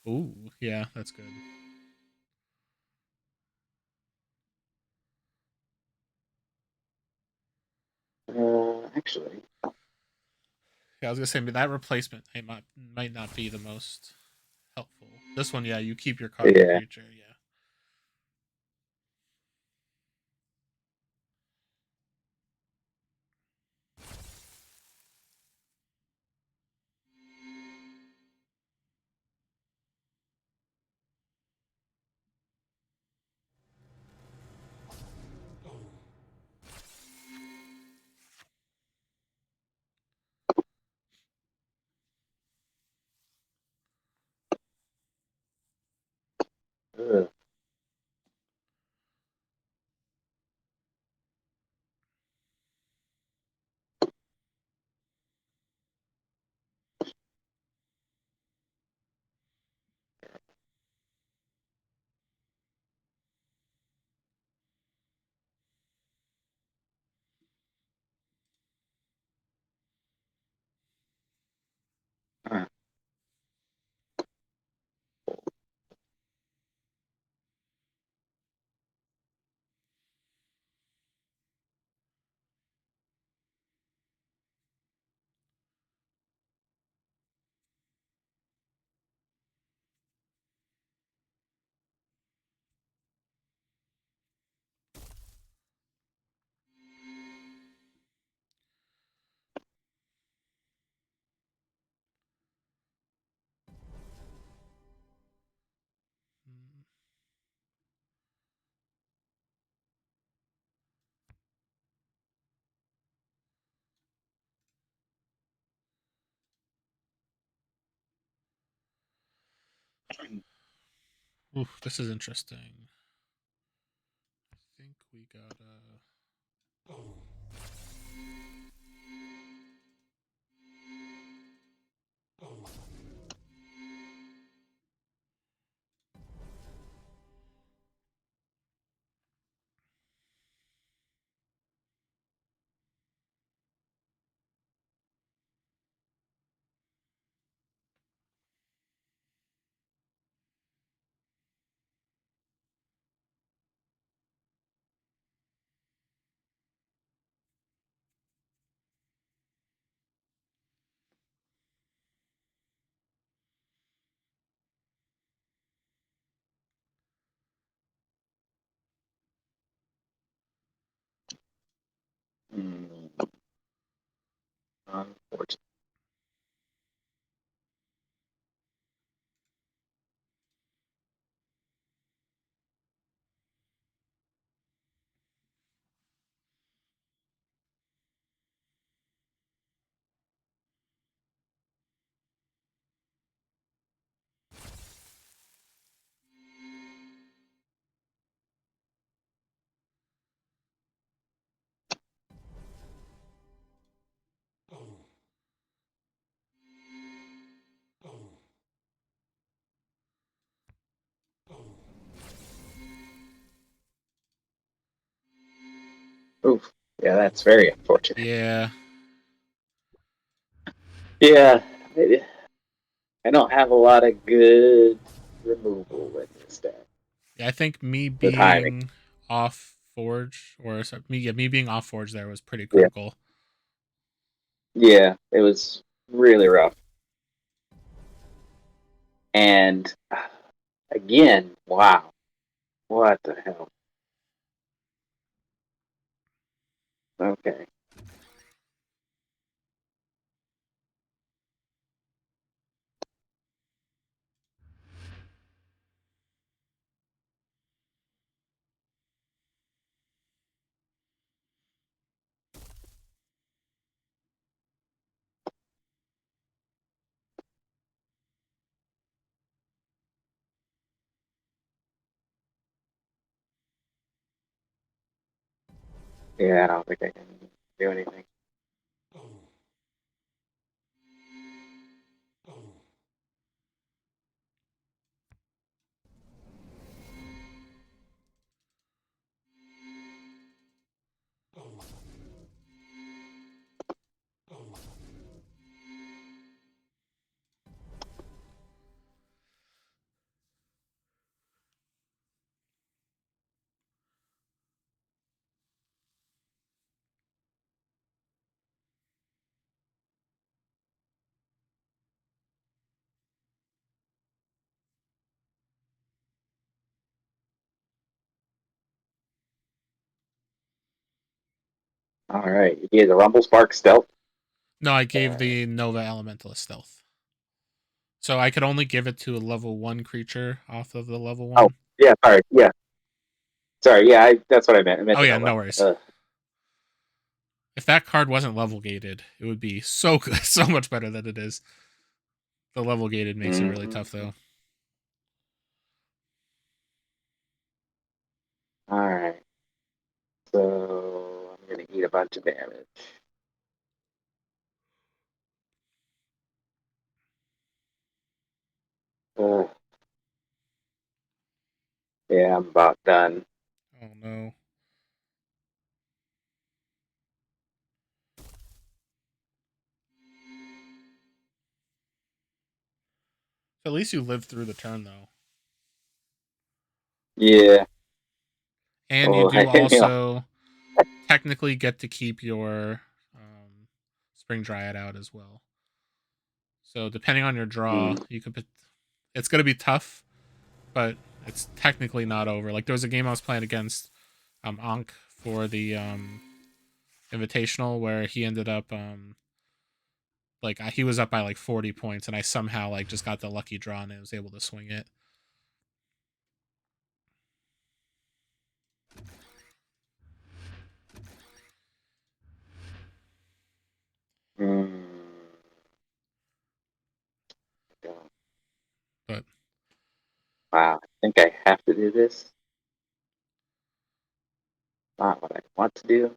[SPEAKER 1] Ooh, yeah, that's good.
[SPEAKER 6] Actually.
[SPEAKER 1] Yeah, I was gonna say that replacement might not be the most helpful. This one, yeah, you keep your card and
[SPEAKER 6] Yeah.
[SPEAKER 1] creature, yeah.
[SPEAKER 6] Ugh. Huh.
[SPEAKER 1] Oof, this is interesting. I think we gotta.
[SPEAKER 6] Unfortunate. Oof. Yeah, that's very unfortunate.
[SPEAKER 1] Yeah.
[SPEAKER 6] Yeah, I don't have a lot of good removal in this deck.
[SPEAKER 1] Yeah, I think me
[SPEAKER 6] The timing.
[SPEAKER 1] being off Forge, or sorry, me being off Forge there was pretty
[SPEAKER 6] Yeah.
[SPEAKER 1] critical.
[SPEAKER 6] Yeah, it was really rough. And again, wow. What the hell? Okay. Yeah, I don't think I can do anything. All right, you gave the Rumble Spark Stealth.
[SPEAKER 1] No, I gave the Nova Elementalist stealth. So I could only give it to a level 1 creature off of the level 1.
[SPEAKER 6] Oh, yeah, sorry, yeah, that's what I meant. I meant
[SPEAKER 1] Oh
[SPEAKER 6] the
[SPEAKER 1] yeah,
[SPEAKER 6] Nova.
[SPEAKER 1] no worries. If that card wasn't level gated, it would be so good, so much better than it is. The level gated makes it really tough though.
[SPEAKER 6] All right, so I'm gonna eat a bunch of damage. Yeah, I'm about done.
[SPEAKER 1] Oh no. At least you lived through the turn though.
[SPEAKER 6] Yeah.
[SPEAKER 1] And you do
[SPEAKER 6] I
[SPEAKER 1] also technically get to keep your Spring Dryad out as well. So depending on your draw, you could. It's going to be tough, but it's technically not over. Like there was a game I was playing against Ankh for the Invitational where he ended up like he was up by like 40 points, and I somehow like just got the lucky draw and I was able to swing it. But
[SPEAKER 6] wow, I think I have to do this. Not what I want to do.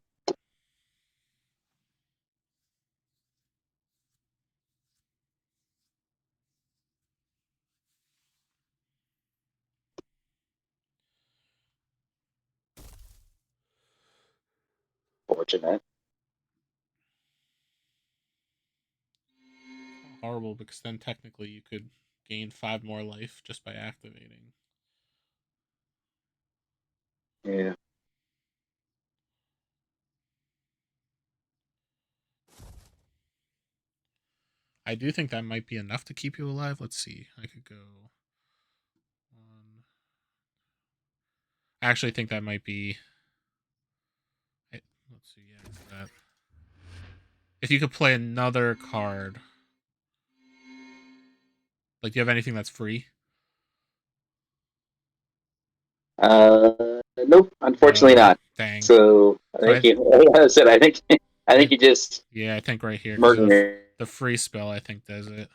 [SPEAKER 6] Fortunate.
[SPEAKER 1] horrible because then technically you could gain 5 more life just by activating.
[SPEAKER 6] Yeah.
[SPEAKER 1] I do think that might be enough to keep you alive. Let's see. I could go one. I actually think that might be. Let's see. Yeah, that. If you could play another card, like, do you have anything that's free?
[SPEAKER 6] Nope, unfortunately not.
[SPEAKER 1] Dang.
[SPEAKER 6] So I think like I said, I think you just.
[SPEAKER 1] Yeah, I think right here because the free spell I think does it.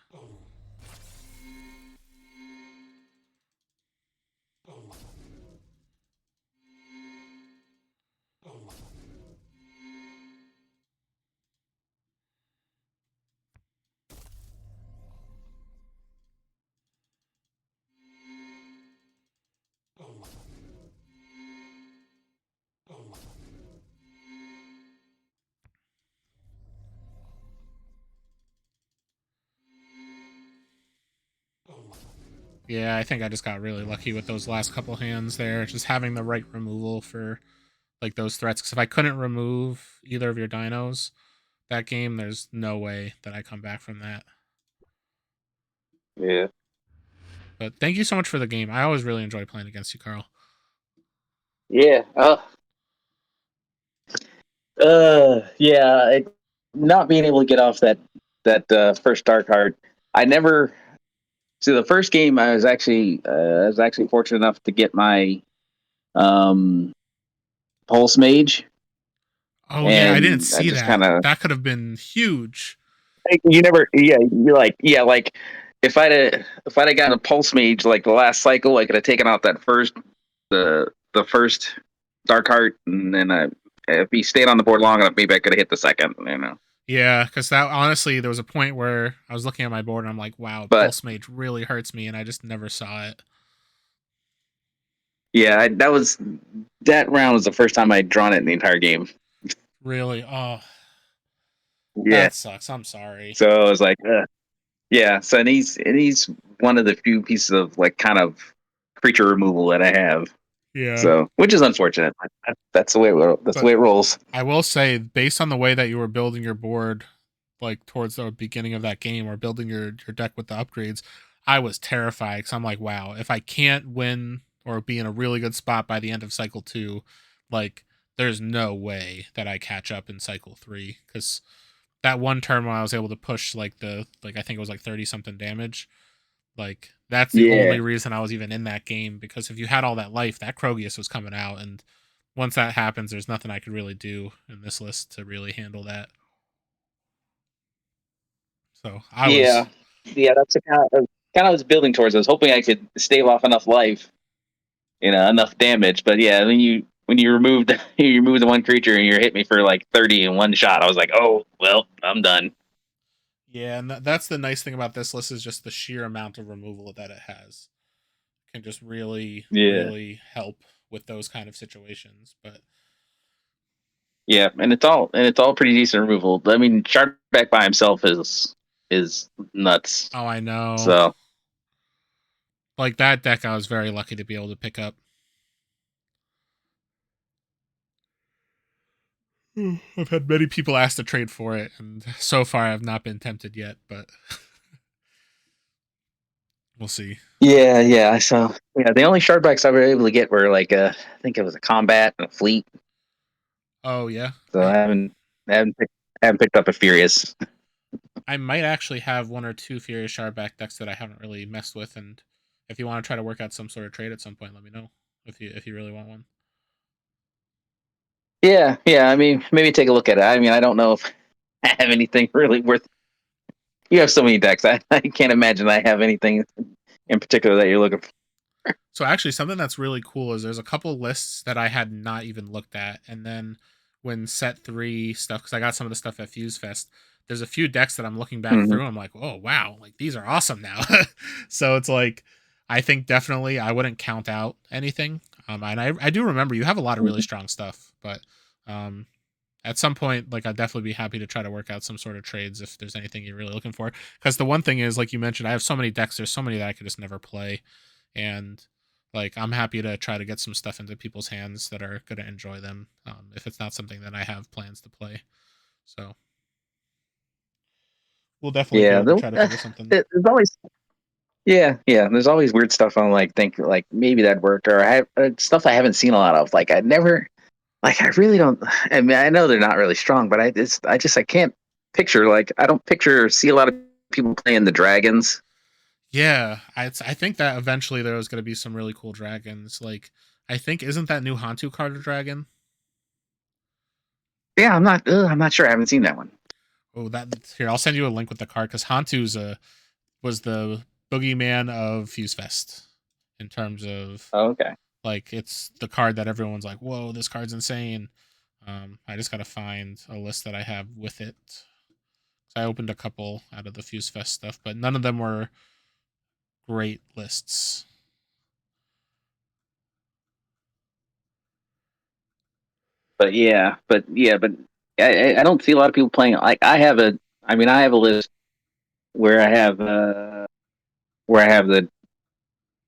[SPEAKER 1] Yeah, I think I just got really lucky with those last couple hands there, just having the right removal for like those threats. Because if I couldn't remove either of your dinos that game, there's no way that I come back from that.
[SPEAKER 6] Yeah.
[SPEAKER 1] But thank you so much for the game. I always really enjoy playing against you, Carl.
[SPEAKER 6] Yeah. Yeah. Not being able to get off that first dark heart. I never. See, the first game I was actually fortunate enough to get my um pulse mage,
[SPEAKER 1] Oh yeah, I didn't
[SPEAKER 6] and I
[SPEAKER 1] see
[SPEAKER 6] just
[SPEAKER 1] that.
[SPEAKER 6] kind of
[SPEAKER 1] That could have been huge.
[SPEAKER 6] you never like if I'd have gotten a pulse mage like the last cycle, I could have taken out the first dark heart, and then if he stayed on the board long enough, maybe I could have hit the second.
[SPEAKER 1] Yeah, because that honestly, there was a point where I was looking at my board and I'm like, wow,
[SPEAKER 6] But
[SPEAKER 1] Pulse Mage really hurts me, and I just never saw it.
[SPEAKER 6] yeah, that round was the first time I'd drawn it in the entire game.
[SPEAKER 1] Really? Oh,
[SPEAKER 6] Yeah,
[SPEAKER 1] that sucks. I'm sorry.
[SPEAKER 6] so I was like, yeah. So and he's one of the few pieces of like kind of creature removal that I have.
[SPEAKER 1] Yeah.
[SPEAKER 6] So which is unfortunate. That's the way
[SPEAKER 1] But
[SPEAKER 6] it rolls.
[SPEAKER 1] I will say, based on the way that you were building your board, like towards the beginning of that game, or building your deck with the upgrades, I was terrified because I'm like, wow, if I can't win or be in a really good spot by the end of cycle 2, like there's no way that I catch up in cycle 3. Because that one turn when I was able to push like I think it was like 30 something damage, like that's the
[SPEAKER 6] Yeah,
[SPEAKER 1] only reason I was even in that game. Because if you had all that life, that Krogius was coming out, and once that happens, there's nothing I could really do in this list to really handle that. So I was,
[SPEAKER 6] yeah, yeah. That's the kind of was building towards. I was hoping I could stave off enough life, enough damage. But yeah, when you removed you removed the one creature and you hit me for like 30 in one shot, I was like, oh well, I'm done.
[SPEAKER 1] yeah, and that's the nice thing about this list is just the sheer amount of removal that it has can just really,
[SPEAKER 6] Yeah,
[SPEAKER 1] really help with those kind of situations. But
[SPEAKER 6] yeah, and it's all pretty decent removal. I mean, Shardback by himself is nuts.
[SPEAKER 1] oh, I know,
[SPEAKER 6] So
[SPEAKER 1] like that deck, I was very lucky to be able to pick up. I've had many people ask to trade for it, and so far I've not been tempted yet, but we'll see.
[SPEAKER 6] yeah. So yeah, the only Shardbacks I was able to get were like I think it was a combat and a fleet.
[SPEAKER 1] Oh yeah,
[SPEAKER 6] So I haven't picked up a Furious.
[SPEAKER 1] I might actually have one or two Furious Shardback decks that I haven't really messed with, and if you want to try to work out some sort of trade at some point, let me know if you really want one.
[SPEAKER 6] Yeah. I mean, maybe take a look at it. I mean, I don't know if I have anything really worth. You have so many decks. I can't imagine I have anything in particular that you're looking for.
[SPEAKER 1] So actually, something that's really cool is there's a couple lists that I had not even looked at, and then when set 3 stuff, because I got some of the stuff at Fuse Fest, there's a few decks that I'm looking back
[SPEAKER 6] Mm-hmm.
[SPEAKER 1] through. I'm like, oh wow, like these are awesome now. So it's like, I think definitely I wouldn't count out anything. And I do remember you have a lot of really strong stuff, but um, at some point, like I'd definitely be happy to try to work out some sort of trades if there's anything you're really looking for. Because the one thing is, like you mentioned, I have so many decks. There's so many that I could just never play, and like I'm happy to try to get some stuff into people's hands that are going to enjoy them. If it's not something that I have plans to play, so we'll definitely be
[SPEAKER 6] Yeah,
[SPEAKER 1] able to try to figure something.
[SPEAKER 6] there's always yeah. There's always weird stuff on like think like maybe that worked or I have stuff I haven't seen a lot of. Like I never like I really don't. I mean, I know they're not really strong, but I can't picture like I don't picture or see a lot of people playing the dragons.
[SPEAKER 1] Yeah, I think that eventually there was going to be some really cool dragons. Like I think isn't that new Hantu card a dragon?
[SPEAKER 6] Yeah, I'm not sure. I haven't seen that one.
[SPEAKER 1] Oh, that here I'll send you a link with the card because Hantu's was the boogeyman of Fuse Fest in terms of
[SPEAKER 6] Oh, okay.
[SPEAKER 1] like it's the card that everyone's like, whoa, this card's insane. I just gotta find a list that I have with it. So I opened a couple out of the Fuse Fest stuff, but none of them were great lists.
[SPEAKER 6] But I don't see a lot of people playing. Like I mean, I have a list where I have the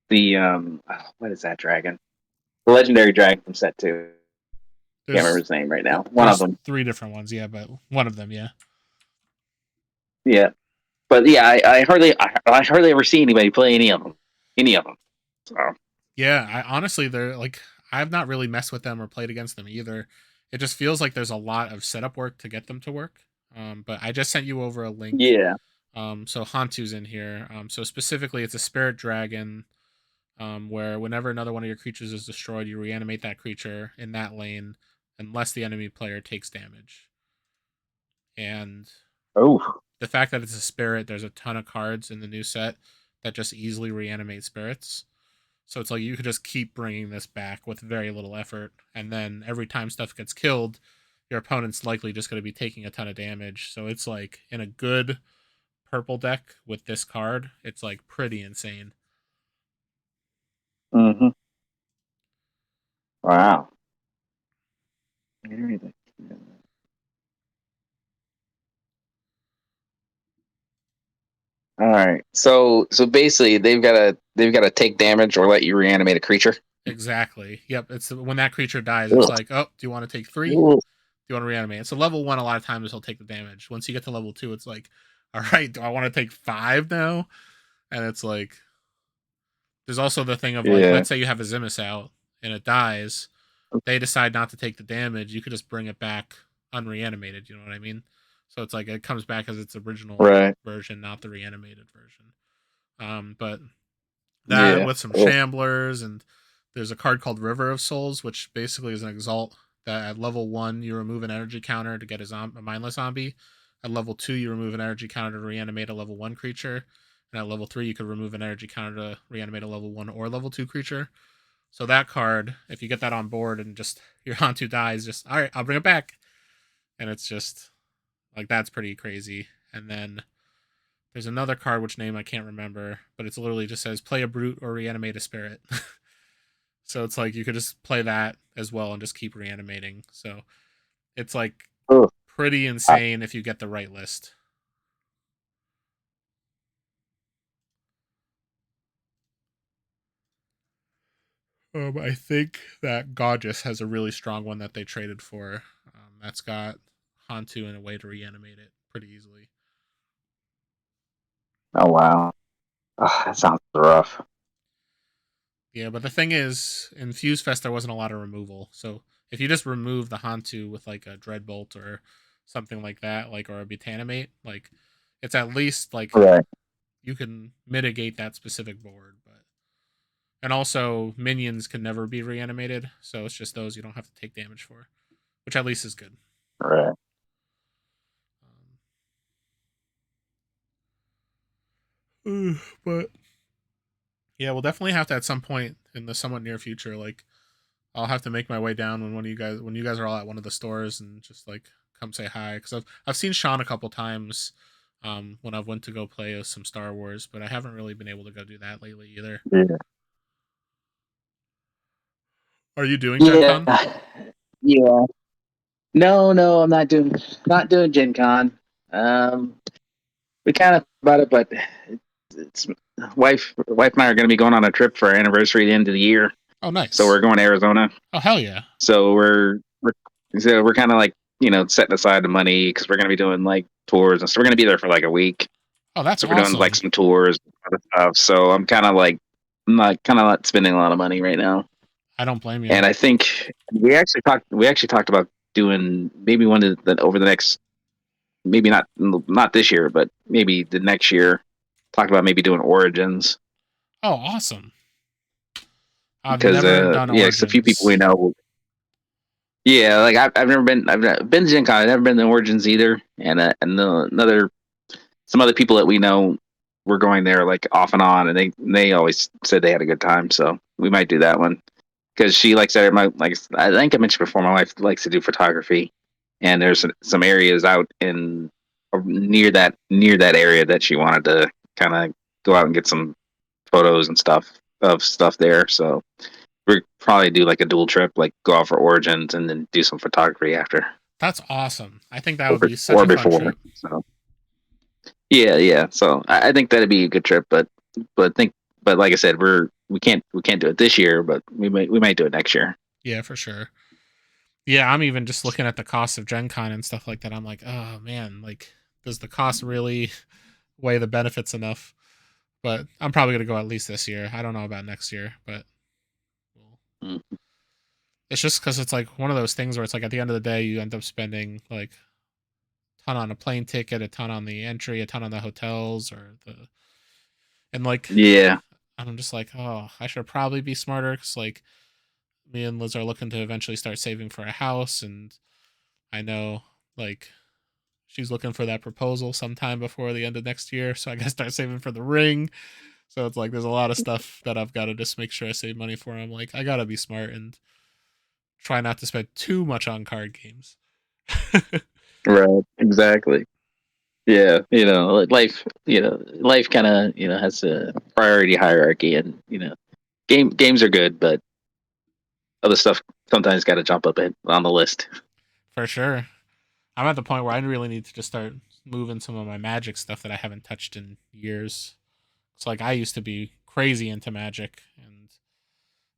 [SPEAKER 6] what is that dragon? The legendary dragon from set 2. Can't remember his name right now. One of them.
[SPEAKER 1] 3 different ones, yeah, but one of them, yeah.
[SPEAKER 6] Yeah, but yeah, I hardly ever see anybody play any of them. So.
[SPEAKER 1] Yeah, I honestly, they're like, I've not really messed with them or played against them either. It just feels like there's a lot of setup work to get them to work. But I just sent you over a link.
[SPEAKER 6] Yeah.
[SPEAKER 1] So Hantu's in here. So specifically, it's a spirit dragon. Where whenever another one of your creatures is destroyed, you reanimate that creature in that lane, unless the enemy player takes damage. And the fact that it's a spirit, there's a ton of cards in the new set that just easily reanimate spirits. So it's like you could just keep bringing this back with very little effort, and then every time stuff gets killed, your opponent's likely just going to be taking a ton of damage. So it's like in a good purple deck with this card, it's like pretty insane.
[SPEAKER 6] Mm-hmm. Wow. All right. So basically, they've got to take damage or let you reanimate a creature.
[SPEAKER 1] Exactly. Yep. It's when that creature dies, it's like, oh, do you want to take 3? Do you want to reanimate? So level 1, a lot of times he'll take the damage. Once you get to level 2, it's like, all right, do I want to take 5 now? And it's like, there's also the thing of like, let's say you have a Zimus out and it dies, they decide not to take the damage. You could just bring it back unreanimated. You know what I mean? So it's like it comes back as its original version, not the reanimated version. But that with some Shamblers, and there's a card called River of Souls, which basically is an Exalt that at level 1 you remove an energy counter to get a mindless zombie. At level 2 you remove an energy counter to reanimate a level 1 creature, and at level 3 you could remove an energy counter to reanimate a level 1 or level 2 creature. So that card, if you get that on board and just your Hantu dies, just all right, I'll bring it back, and it's just like that's pretty crazy. And then there's another card which name I can't remember, but it's literally just says play a brute or reanimate a spirit. So it's like you could just play that as well and just keep reanimating. So it's like pretty insane if you get the right list. I think that Gorgeous has a really strong one that they traded for. That's got Hantu in a way to reanimate it pretty easily.
[SPEAKER 6] Oh wow, that sounds rough.
[SPEAKER 1] Yeah, but the thing is, in Fuse Fest there wasn't a lot of removal. So if you just remove the Hantu with like a Dreadbolt or something like that, like or a Butanimate, like it's at least like you can mitigate that specific board. But and also minions can never be reanimated, so it's just those you don't have to take damage for, which at least is good.
[SPEAKER 6] Right.
[SPEAKER 1] But yeah, we'll definitely have to at some point in the somewhat near future. Like, I'll have to make my way down when you guys are all at one of the stores and just like come say hi, because I've seen Sean a couple times when I've went to go play some Star Wars, but I haven't really been able to go do that lately either.
[SPEAKER 6] Yeah.
[SPEAKER 1] Are you doing Gen Con?
[SPEAKER 6] Yeah. No, I'm not doing Gen Con. We kind of about it, but it's wife and I are going to be going on a trip for our anniversary at the end of the year.
[SPEAKER 1] Oh, nice.
[SPEAKER 6] So we're going to Arizona.
[SPEAKER 1] Oh, hell yeah.
[SPEAKER 6] So we're kind of like, setting aside the money because we're going to be doing like tours and so we're going to be there for like a week.
[SPEAKER 1] Oh, that's
[SPEAKER 6] so we're doing like some tours and other stuff. So I'm kind of like not spending a lot of money right now.
[SPEAKER 1] I don't blame you.
[SPEAKER 6] And I think we actually talked about doing maybe one over the next, maybe not this year, but maybe the next year. Talked about maybe doing Origins.
[SPEAKER 1] Oh, awesome! I've
[SPEAKER 6] because
[SPEAKER 1] never done Origins.
[SPEAKER 6] a few people we know. Yeah, like I've never been to Gen Con. I've never been to Origins either, and some other people that we know were going there like off and on, and they always said they had a good time. So we might do that one because she likes I think I mentioned before, my wife likes to do photography, and there's some areas out in near that area that she wanted to kind of go out and get some photos and stuff there. So we'll probably do like a dual trip, like go out for Origins and then do some photography after.
[SPEAKER 1] That's awesome. I think that would be such a fun trip.
[SPEAKER 6] So yeah. So I think that'd be a good trip, but like I said, we're we can't do it this year, but we might do it next year.
[SPEAKER 1] Yeah, for sure. Yeah, I'm even just looking at the cost of Gen Con and stuff like that. I'm like, oh man, like, does the cost really weigh the benefits enough? But I'm probably gonna go at least this year. I don't know about next year, but
[SPEAKER 6] Mm.
[SPEAKER 1] it's just because it's like one of those things where it's like at the end of the day, you end up spending like a ton on a plane ticket, a ton on the entry, a ton on the hotels, and like,
[SPEAKER 6] Yeah,
[SPEAKER 1] I'm just like, oh, I should probably be smarter because like me and Liz are looking to eventually start saving for a house, and I know like she's looking for that proposal sometime before the end of next year, so I gotta start saving for the ring. So it's like there's a lot of stuff that I've got to just make sure I save money for. I'm like, I gotta be smart and try not to spend too much on card games.
[SPEAKER 6] right, exactly. Yeah, life, life kind of, has a priority hierarchy, and games are good, but other stuff sometimes got to jump up on the list.
[SPEAKER 1] For sure. I'm at the point where I really need to just start moving some of my Magic stuff that I haven't touched in years. It's like I used to be crazy into Magic, and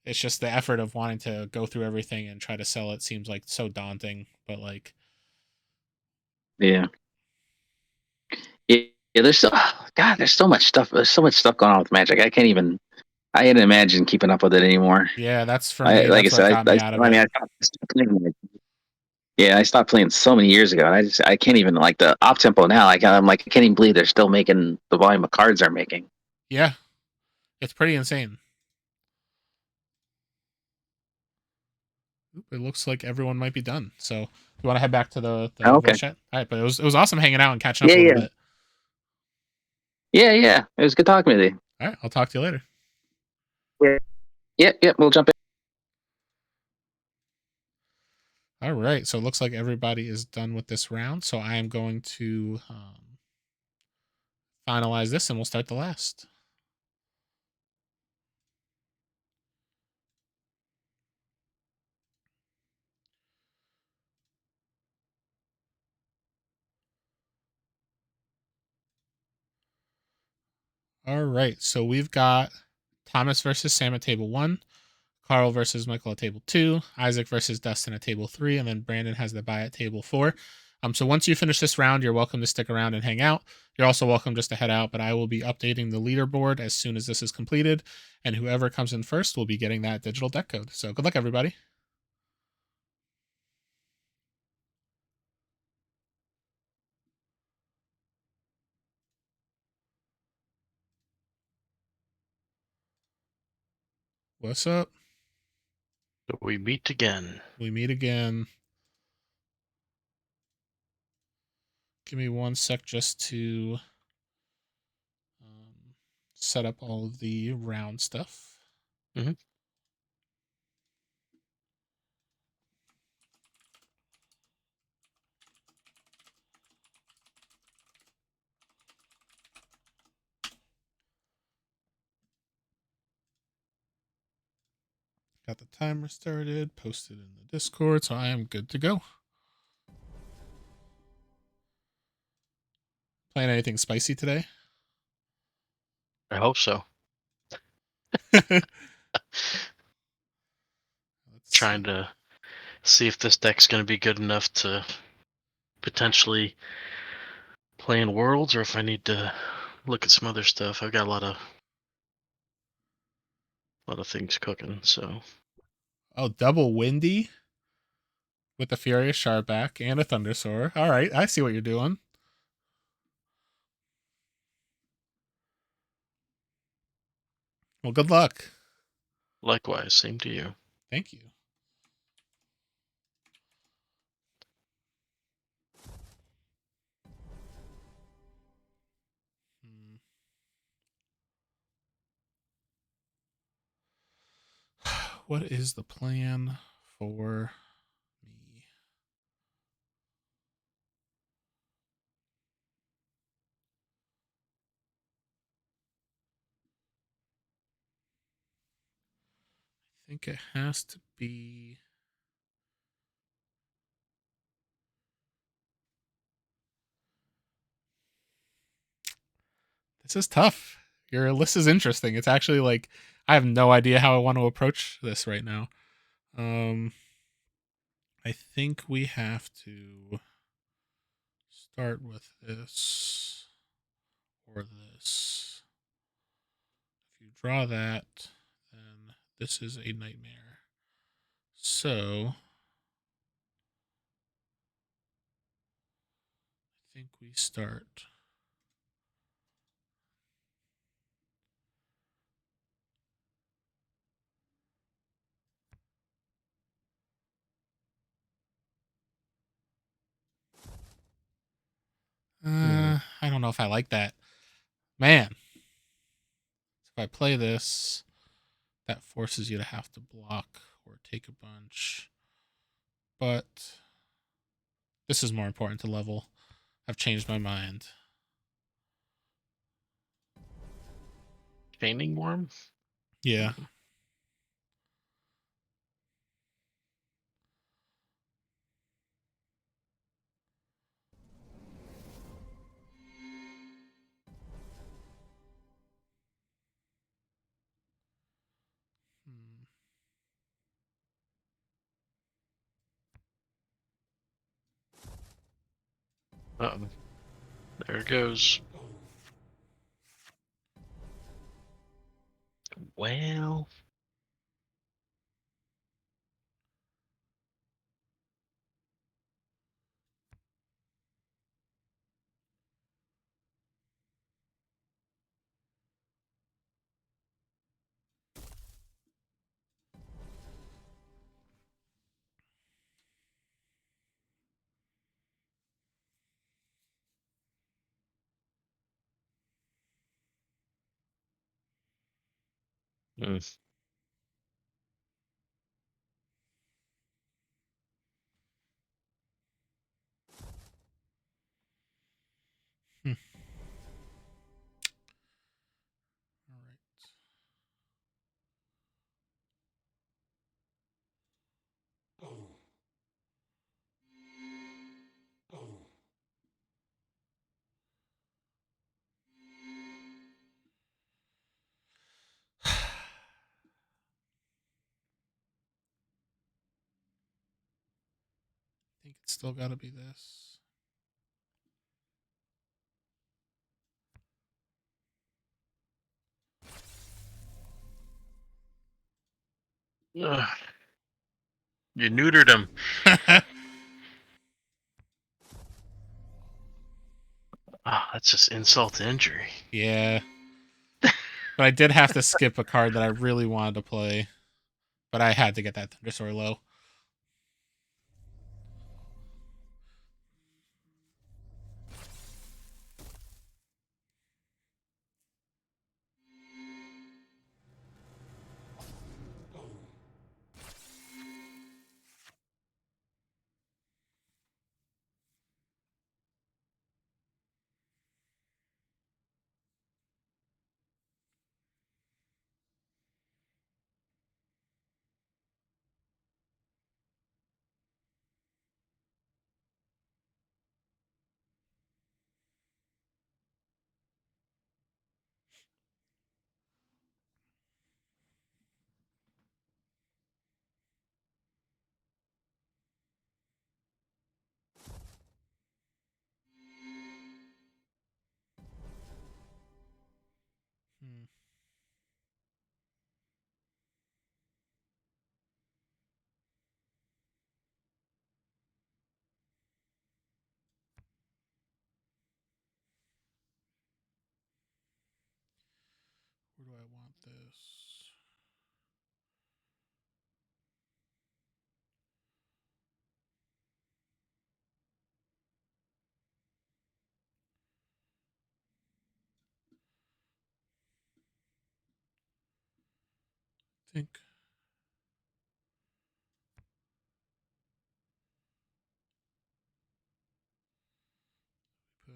[SPEAKER 1] it's just the effort of wanting to go through everything and try to sell it seems like so daunting. But like,
[SPEAKER 6] Yeah. Yeah, there's so God, there's so much stuff. There's so much stuff going on with Magic. I can't imagine keeping up with it anymore.
[SPEAKER 1] yeah, that's for
[SPEAKER 6] I
[SPEAKER 1] me.
[SPEAKER 6] like I
[SPEAKER 1] That's what
[SPEAKER 6] said,
[SPEAKER 1] got me out of it.
[SPEAKER 6] I stopped playing. I stopped playing so many years ago, and I can't even like the op tempo now. I'm like I can't even believe they're still making the volume of cards they're making.
[SPEAKER 1] Yeah, it's pretty insane. It looks like everyone might be done. So you want to head back to the
[SPEAKER 6] Oh, okay.
[SPEAKER 1] voice chat? All right, but it was awesome hanging out and catching up
[SPEAKER 6] Yeah,
[SPEAKER 1] a little
[SPEAKER 6] yeah,
[SPEAKER 1] bit.
[SPEAKER 6] yeah. It was good talking with you.
[SPEAKER 1] All right, I'll talk to you later.
[SPEAKER 6] Yeah. We'll jump in.
[SPEAKER 1] All right, so it looks like everybody is done with this round. So I am going to finalize this, and we'll start the last. All right, so we've got Thomas versus Sam at table 1, Carl versus Michael at table 2, Isaac versus Dustin at table 3, and then Brandon has the bye at table 4. So once you finish this round, you're welcome to stick around and hang out. You're also welcome just to head out, but I will be updating the leaderboard as soon as this is completed, and whoever comes in first will be getting that digital deck code. So good luck, everybody. What's up?
[SPEAKER 4] We meet again.
[SPEAKER 1] We meet again. Give me 1 sec just to set up all of the round stuff.
[SPEAKER 4] Mm-hmm.
[SPEAKER 1] Got the timer started, posted in the Discord, so I am good to go. Playing anything spicy today?
[SPEAKER 4] I hope so. Trying to see if this deck's going to be good enough to potentially play in Worlds, or if I need to look at some other stuff. I've got a lot of things cooking. So.
[SPEAKER 1] Oh, double windy with the Furious Shardback and a Thundersoar. All right, I see what you're doing. Well, good luck.
[SPEAKER 4] Likewise, same to you.
[SPEAKER 1] Thank you. What is the plan for me? I think it has to be. This is tough Your list is interesting. It's actually like I have no idea how I want to approach this right now. I think we have to start with this or this. If you draw that, then this is a nightmare. So I think we start. I don't know if I like that. Man. If I play this, that forces you to have to block or take a bunch. But this is more important to level. I've changed my mind.
[SPEAKER 4] Chaining worm?
[SPEAKER 1] Yeah.
[SPEAKER 4] Uh-oh. There it goes. Well... Hmm.
[SPEAKER 1] Hmm. All right. I think it's still got to be this.
[SPEAKER 4] Ugh. You neutered him. Ah, that's just insult to injury.
[SPEAKER 1] Yeah. But I did have to skip a card that I really wanted to play. But I had to get that Thundersoar low. Hmm. Where do I want this? I think put.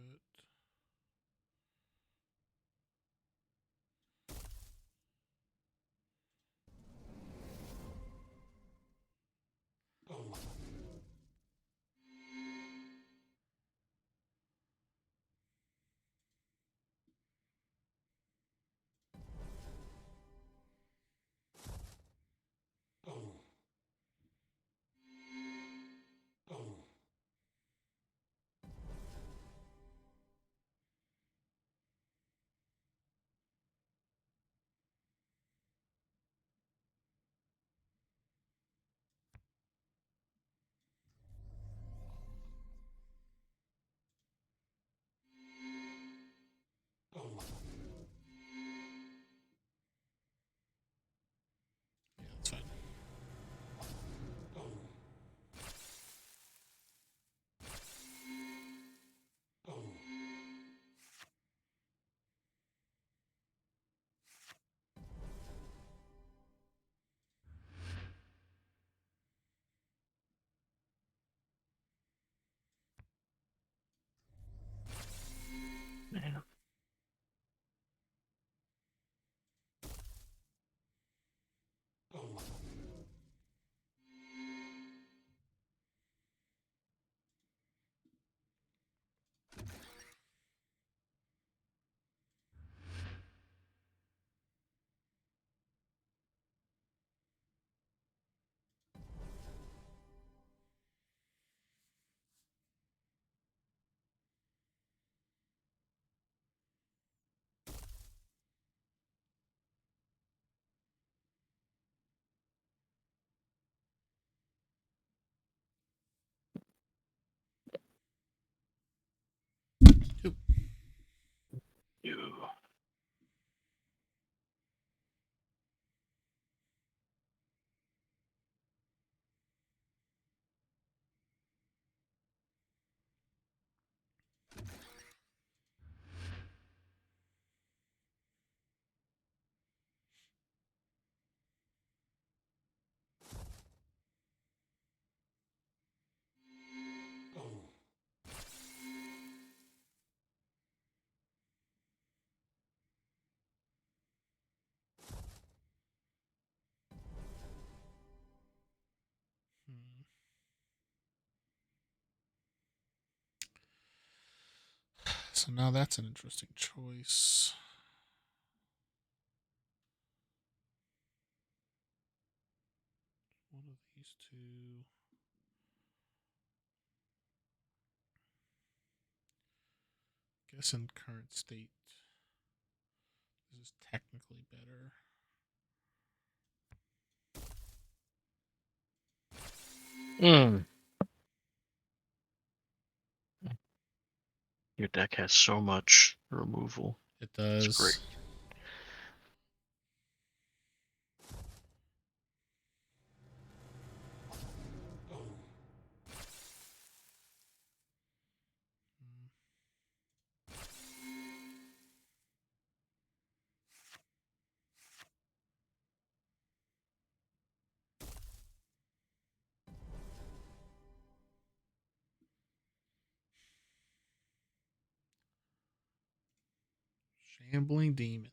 [SPEAKER 1] So now that's an interesting choice. One of these two. Guess in current state, this is technically better.
[SPEAKER 4] Your deck has so much removal.
[SPEAKER 1] It
[SPEAKER 4] It's
[SPEAKER 1] does.
[SPEAKER 4] great.
[SPEAKER 1] Shambling Demon.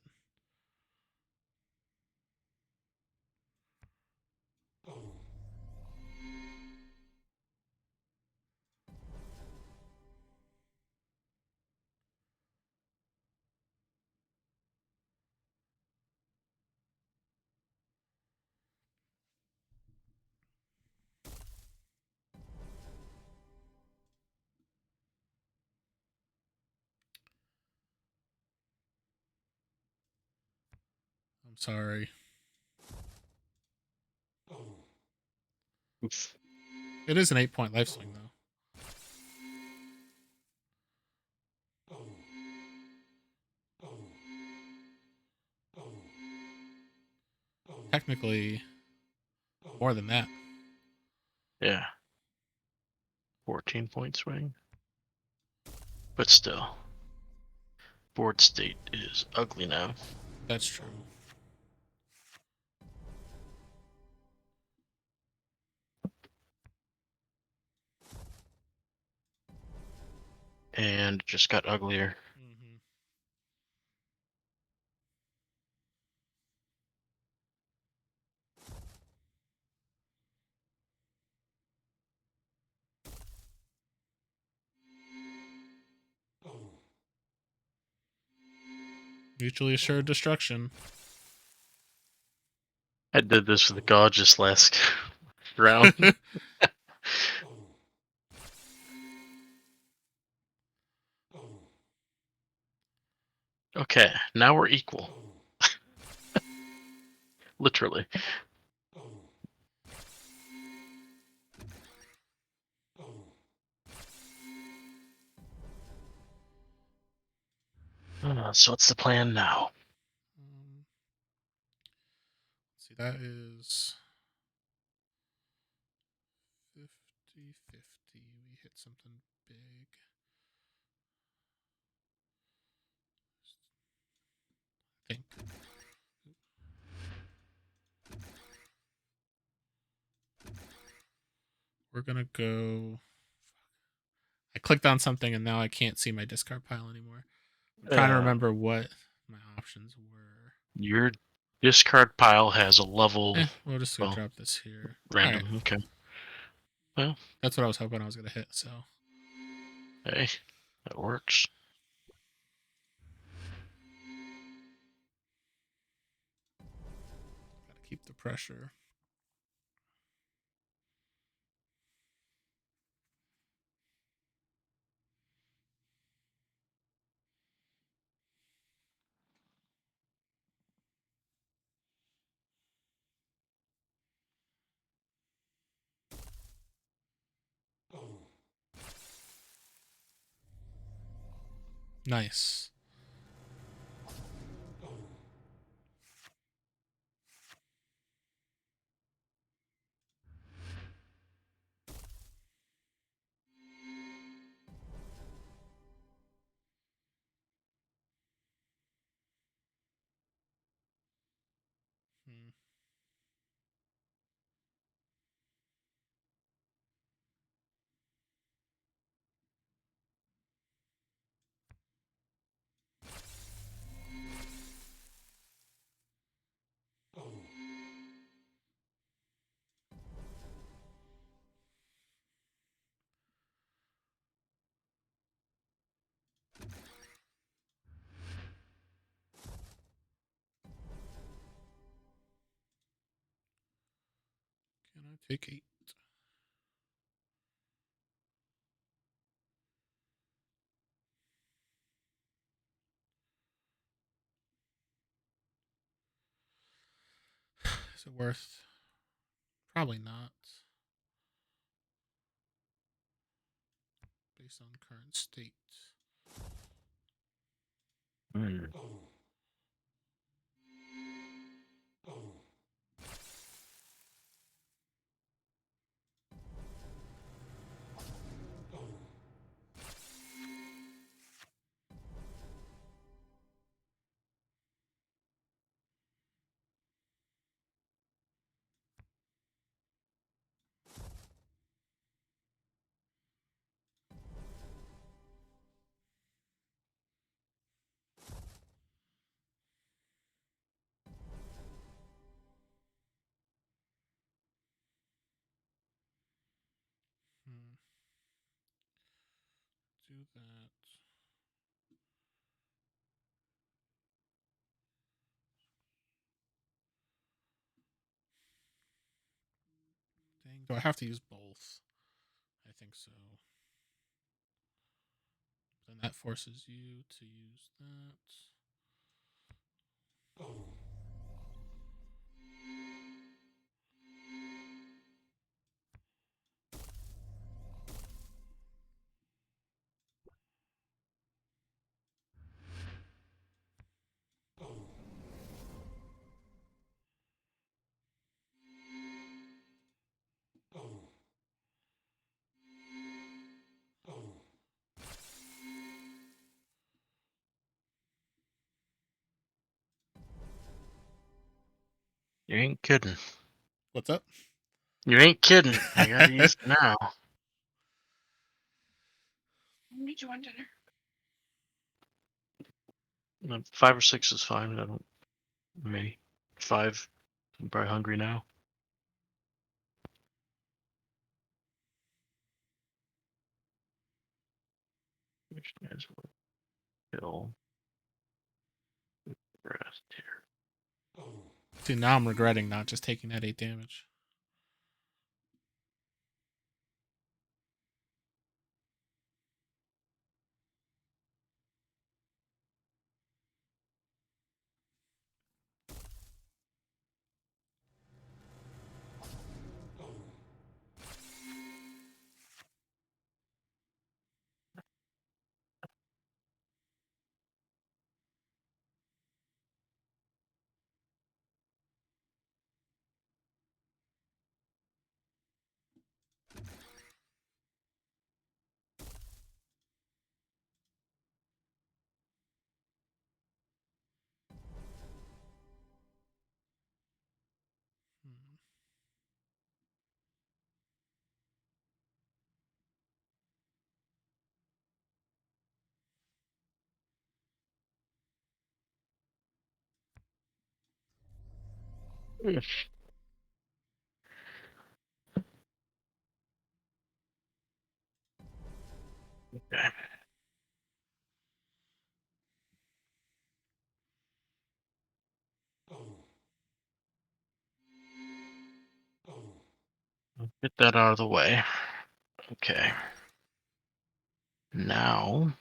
[SPEAKER 1] I'm sorry.
[SPEAKER 4] Oof.
[SPEAKER 1] It is an 8-point life swing, though. Technically, more than that.
[SPEAKER 4] Yeah. 14-point swing. But still. Board state is ugly now.
[SPEAKER 1] That's true.
[SPEAKER 4] And it just got uglier.
[SPEAKER 1] Mm-hmm. Mutually assured destruction.
[SPEAKER 4] I did this for the gorgeous last round. Okay, now we're equal. Literally. So what's the plan now?
[SPEAKER 1] Let's see, that is 50-50. We hit something big. I think. We're gonna go. I clicked on something and now I can't see my discard pile anymore. I'm trying to remember what my options were.
[SPEAKER 4] Your discard pile has a level.
[SPEAKER 1] We'll just go drop this here.
[SPEAKER 4] Random.
[SPEAKER 1] All right.
[SPEAKER 4] Okay. Well,
[SPEAKER 1] that's what I was hoping I was gonna hit. So.
[SPEAKER 4] Hey, that works.
[SPEAKER 1] Gotta keep the pressure. Nice. take 8. Is it worth? Probably not. Based on current state. Do that. Dang, do I have to use both? I think so. Then that forces you to use that.
[SPEAKER 4] You ain't kidding.
[SPEAKER 1] What's up?
[SPEAKER 4] You ain't kidding. I gotta use it now.
[SPEAKER 7] What did you want dinner?
[SPEAKER 4] 5 or 6 is fine. I don't. Maybe 5. I'm probably hungry now. Which is kill. Rest here.
[SPEAKER 1] See, now I'm regretting not just taking that 8 damage.
[SPEAKER 4] Okay. Get that out of the way. Okay. Now.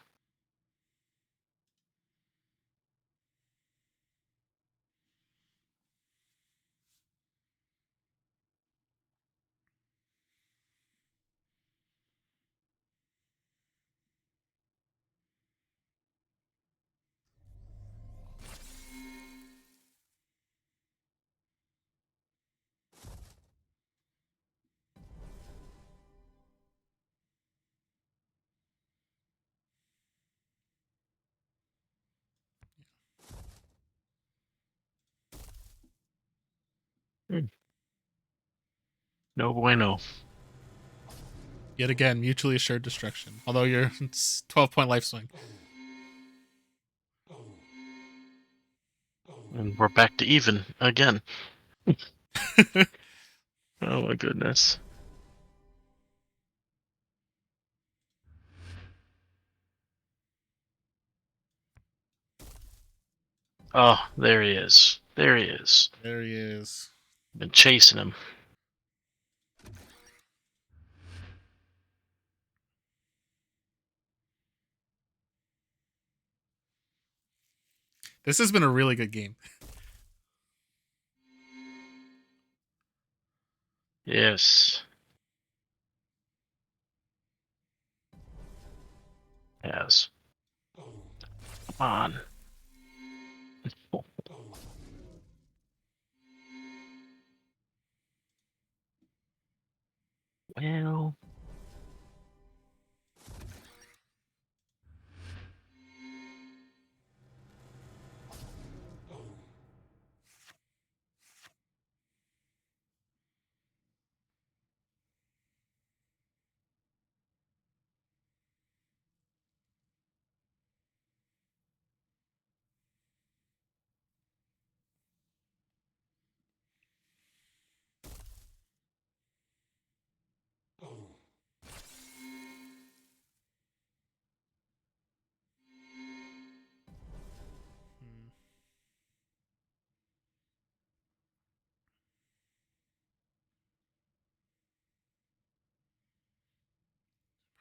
[SPEAKER 4] No bueno.
[SPEAKER 1] Yet again, mutually assured destruction. Although you're 12-point life swing.
[SPEAKER 4] And we're back to even again. Oh my goodness. Oh, there he is. There he is.
[SPEAKER 1] There he is.
[SPEAKER 4] Been chasing him.
[SPEAKER 1] This has been a really good game.
[SPEAKER 4] Yes. Yes. Come on. Well.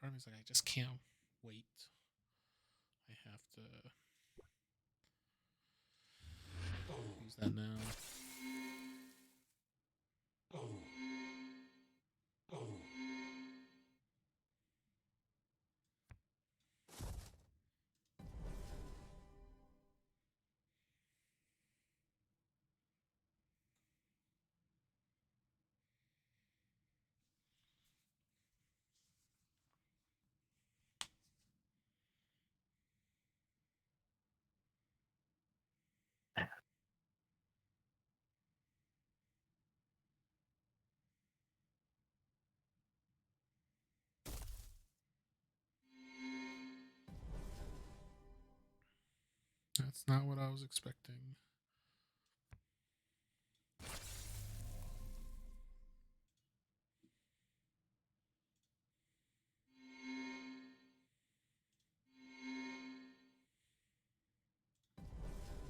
[SPEAKER 1] Part of me's like, I just can't wait. I have to use that now. That's not what I was expecting.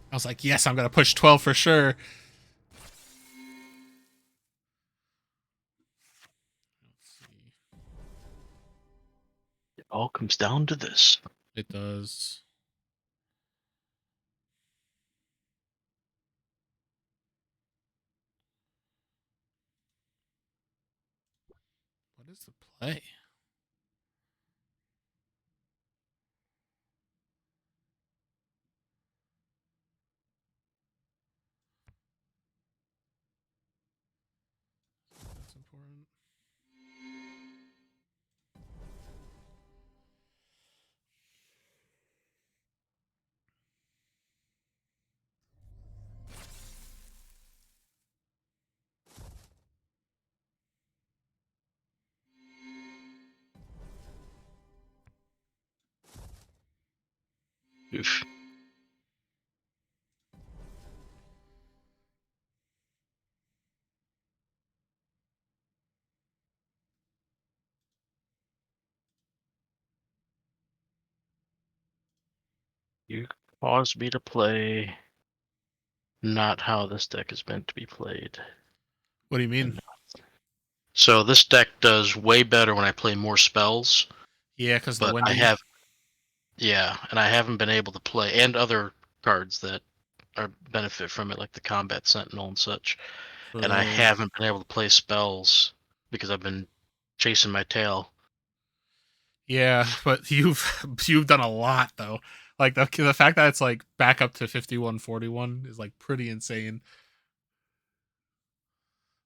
[SPEAKER 1] I was like, yes, I'm going to push 12 for sure. Let's see.
[SPEAKER 4] It all comes down to this.
[SPEAKER 1] It does. What is the play? That's important.
[SPEAKER 4] Oof. You caused me to play not how this deck is meant to be played.
[SPEAKER 1] What do you mean?
[SPEAKER 4] So this deck does way better when I play more spells.
[SPEAKER 1] Yeah, because the
[SPEAKER 4] But
[SPEAKER 1] Wendy.
[SPEAKER 4] and I haven't been able to play, and other cards that are benefit from it, like the Combat Sentinel and such. And I
[SPEAKER 1] True.
[SPEAKER 4] haven't been able to play spells because I've been chasing my tail.
[SPEAKER 1] Yeah, but you've done a lot though. Like the fact that it's like back up to 5141 is like pretty insane.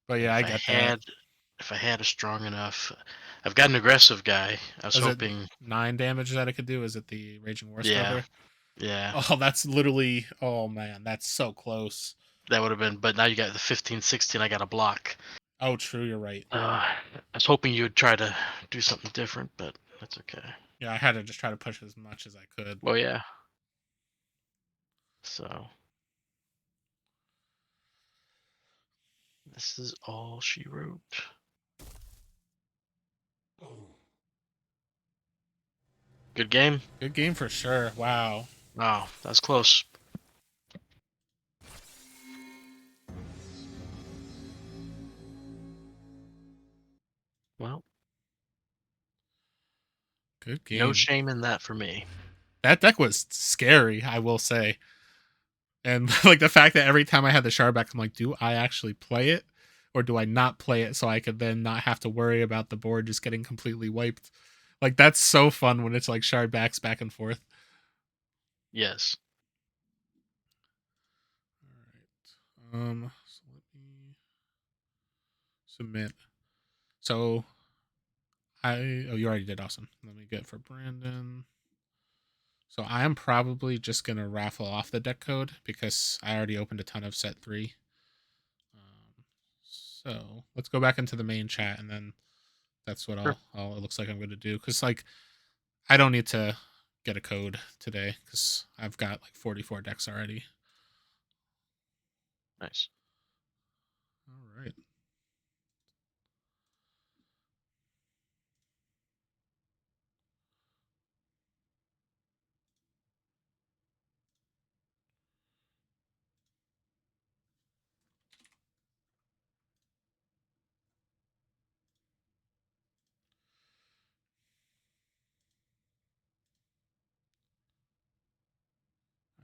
[SPEAKER 1] But yeah, I get that.
[SPEAKER 4] If I had a strong enough, I've got an aggressive guy. I was
[SPEAKER 1] Is it
[SPEAKER 4] hoping,
[SPEAKER 1] 9 damage that it could do? Is it the Raging War
[SPEAKER 4] yeah,
[SPEAKER 1] Scrubber?
[SPEAKER 4] yeah,
[SPEAKER 1] Oh, that's literally. Oh man, that's so close.
[SPEAKER 4] that would have been. But now you got the 15, 16. I got a block.
[SPEAKER 1] Oh, true. You're right.
[SPEAKER 4] I was hoping you would try to do something different, but that's okay.
[SPEAKER 1] Yeah, I had to just try to push as much as I could.
[SPEAKER 4] Well, yeah. So this is all she wrote. Good game.
[SPEAKER 1] Good game for sure. Wow.
[SPEAKER 4] Wow, that's close. Well,
[SPEAKER 1] Good game.
[SPEAKER 4] no shame in that for me.
[SPEAKER 1] That deck was scary, I will say. And like the fact that every time I had the Shardback, I'm like, do I actually play it, or do I not play it so I could then not have to worry about the board just getting completely wiped? Like that's so fun when it's like Shardbacks back and forth.
[SPEAKER 4] Yes.
[SPEAKER 1] All right. So let me submit. So you already did. Awesome. Let me get for Brandon. So I am probably just gonna raffle off the deck code because I already opened a ton of set 3. So let's go back into the main chat, and then that's what
[SPEAKER 4] Sure.
[SPEAKER 1] all it looks like I'm gonna do. Because like I don't need to get a code today because I've got like 44 decks already.
[SPEAKER 4] Nice.
[SPEAKER 1] All right.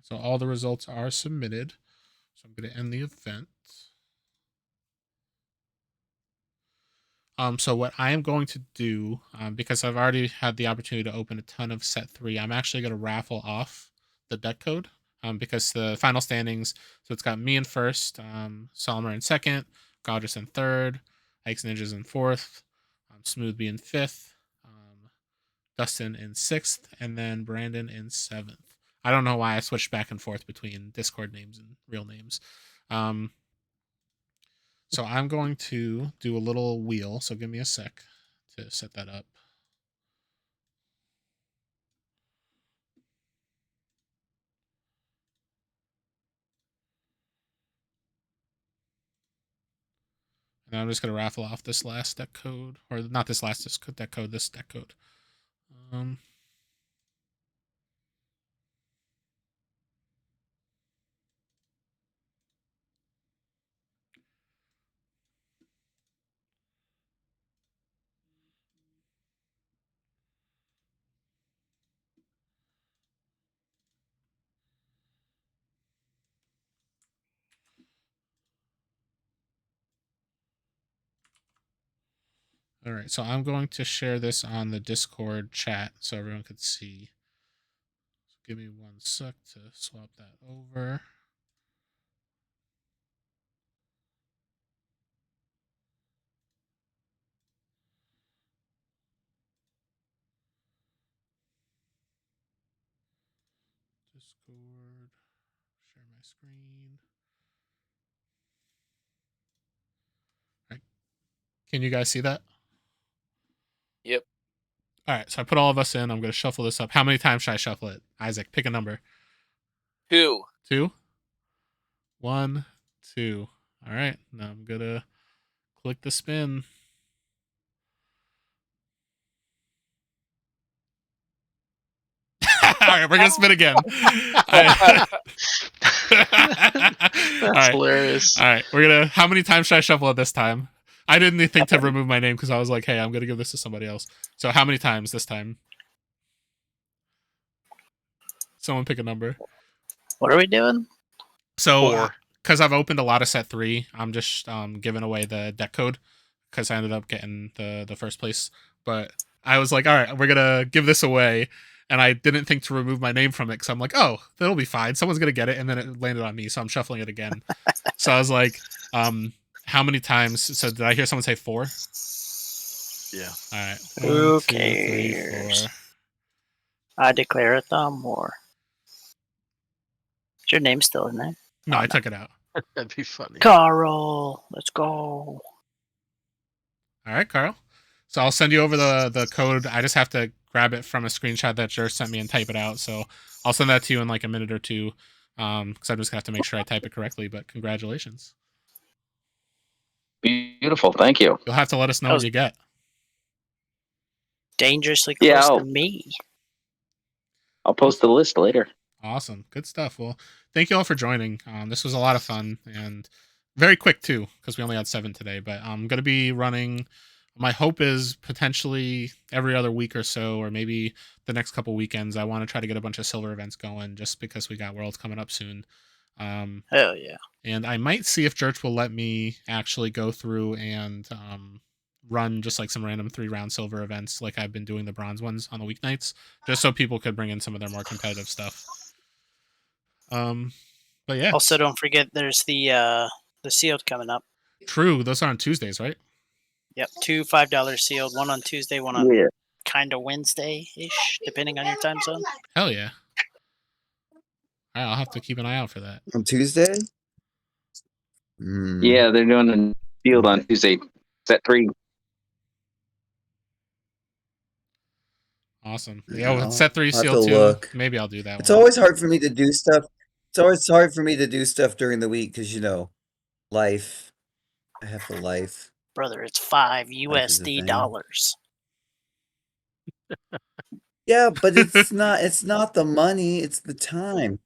[SPEAKER 1] So all the results are submitted. So I'm going to end the event. So what I am going to do, because I've already had the opportunity to open a ton of set 3, I'm actually going to raffle off the deck code, because the final standings, so it's got me in first, Solmer in second, Godress in third, Ike's Ninjas in fourth, Smoothby in fifth, Dustin in sixth, and then Brandon in seventh. I don't know why I switched back and forth between Discord names and real names. So I'm going to do a little wheel. So give me a sec to set that up. And I'm just going to raffle off this last deck code, or not this last deck code, this deck code. All right, so I'm going to share this on the Discord chat so everyone could see. So give me 1 sec to swap that over. Discord, share my screen. All right. Can you guys see that?
[SPEAKER 8] Yep.
[SPEAKER 1] All right, so I put all of us in. I'm going to shuffle this up. How many times should I shuffle it? Isaac, pick a number.
[SPEAKER 8] 2.
[SPEAKER 1] 2? 1, 2. All right, now I'm going to click the spin. All right, we're going to spin again.
[SPEAKER 4] That's hilarious.
[SPEAKER 1] All right, we're going to. How many times should I shuffle it this time? I didn't think to remove my name because I was like, hey, I'm going to give this to somebody else. So how many times this time? Someone pick a number.
[SPEAKER 2] What are we doing?
[SPEAKER 1] So, because I've opened a lot of set 3, I'm just giving away the deck code because I ended up getting the first place. But I was like, all right, we're going to give this away. And I didn't think to remove my name from it because I'm like, oh, that'll be fine. Someone's going to get it. And then it landed on me. So I'm shuffling it again. So I was like, how many times? So did I hear someone say 4?
[SPEAKER 4] Yeah.
[SPEAKER 1] All right.
[SPEAKER 2] Who
[SPEAKER 1] 1, 2, 3,
[SPEAKER 2] cares?
[SPEAKER 1] 4.
[SPEAKER 2] I declare a thumb war. Is your name still in there?
[SPEAKER 1] No, I took it out.
[SPEAKER 4] That'd be funny.
[SPEAKER 2] Carl, let's go.
[SPEAKER 1] All right, Carl. So I'll send you over the code. I just have to grab it from a screenshot that Jer sent me and type it out. So I'll send that to you in like a minute or two, because I'm just gonna have to make sure I type it correctly. But congratulations.
[SPEAKER 6] Beautiful. Thank you.
[SPEAKER 1] You'll have to let us know what you get.
[SPEAKER 2] Dangerously close to me.
[SPEAKER 6] I'll post the list later.
[SPEAKER 1] Awesome. Good stuff. Well, thank you all for joining. This was a lot of fun and very quick too, because we only had 7 today. But I'm going to be running. My hope is potentially every other week or so, or maybe the next couple weekends. I want to try to get a bunch of silver events going just because we got Worlds coming up soon.
[SPEAKER 2] Hell yeah.
[SPEAKER 1] And I might see if Church will let me actually go through and run just like some random 3-round silver events, like I've been doing the bronze ones on the weeknights, just so people could bring in some of their more competitive stuff. But yeah.
[SPEAKER 2] Also, don't forget there's the sealed coming up.
[SPEAKER 1] True, those are on Tuesdays, right?
[SPEAKER 2] Yep, 2 $5 sealed. One on Tuesday, one on kind of Wednesday-ish, depending on your time zone.
[SPEAKER 1] Hell yeah. All right, I'll have to keep an eye out for that.
[SPEAKER 5] On Tuesday? Mm.
[SPEAKER 6] Yeah, they're doing a field on Tuesday, set 3.
[SPEAKER 1] Awesome. Yeah, with set 3
[SPEAKER 5] I'll have
[SPEAKER 1] sealed
[SPEAKER 5] to
[SPEAKER 1] too.
[SPEAKER 5] look.
[SPEAKER 1] Maybe I'll do that
[SPEAKER 5] It's
[SPEAKER 1] one.
[SPEAKER 5] always hard for me to do stuff. It's always hard for me to do stuff during the week because, life. I have a life.
[SPEAKER 2] Brother, it's 5
[SPEAKER 5] Life is a
[SPEAKER 2] USD
[SPEAKER 5] thing.
[SPEAKER 2] dollars.
[SPEAKER 5] Yeah, but it's not the money, it's the time.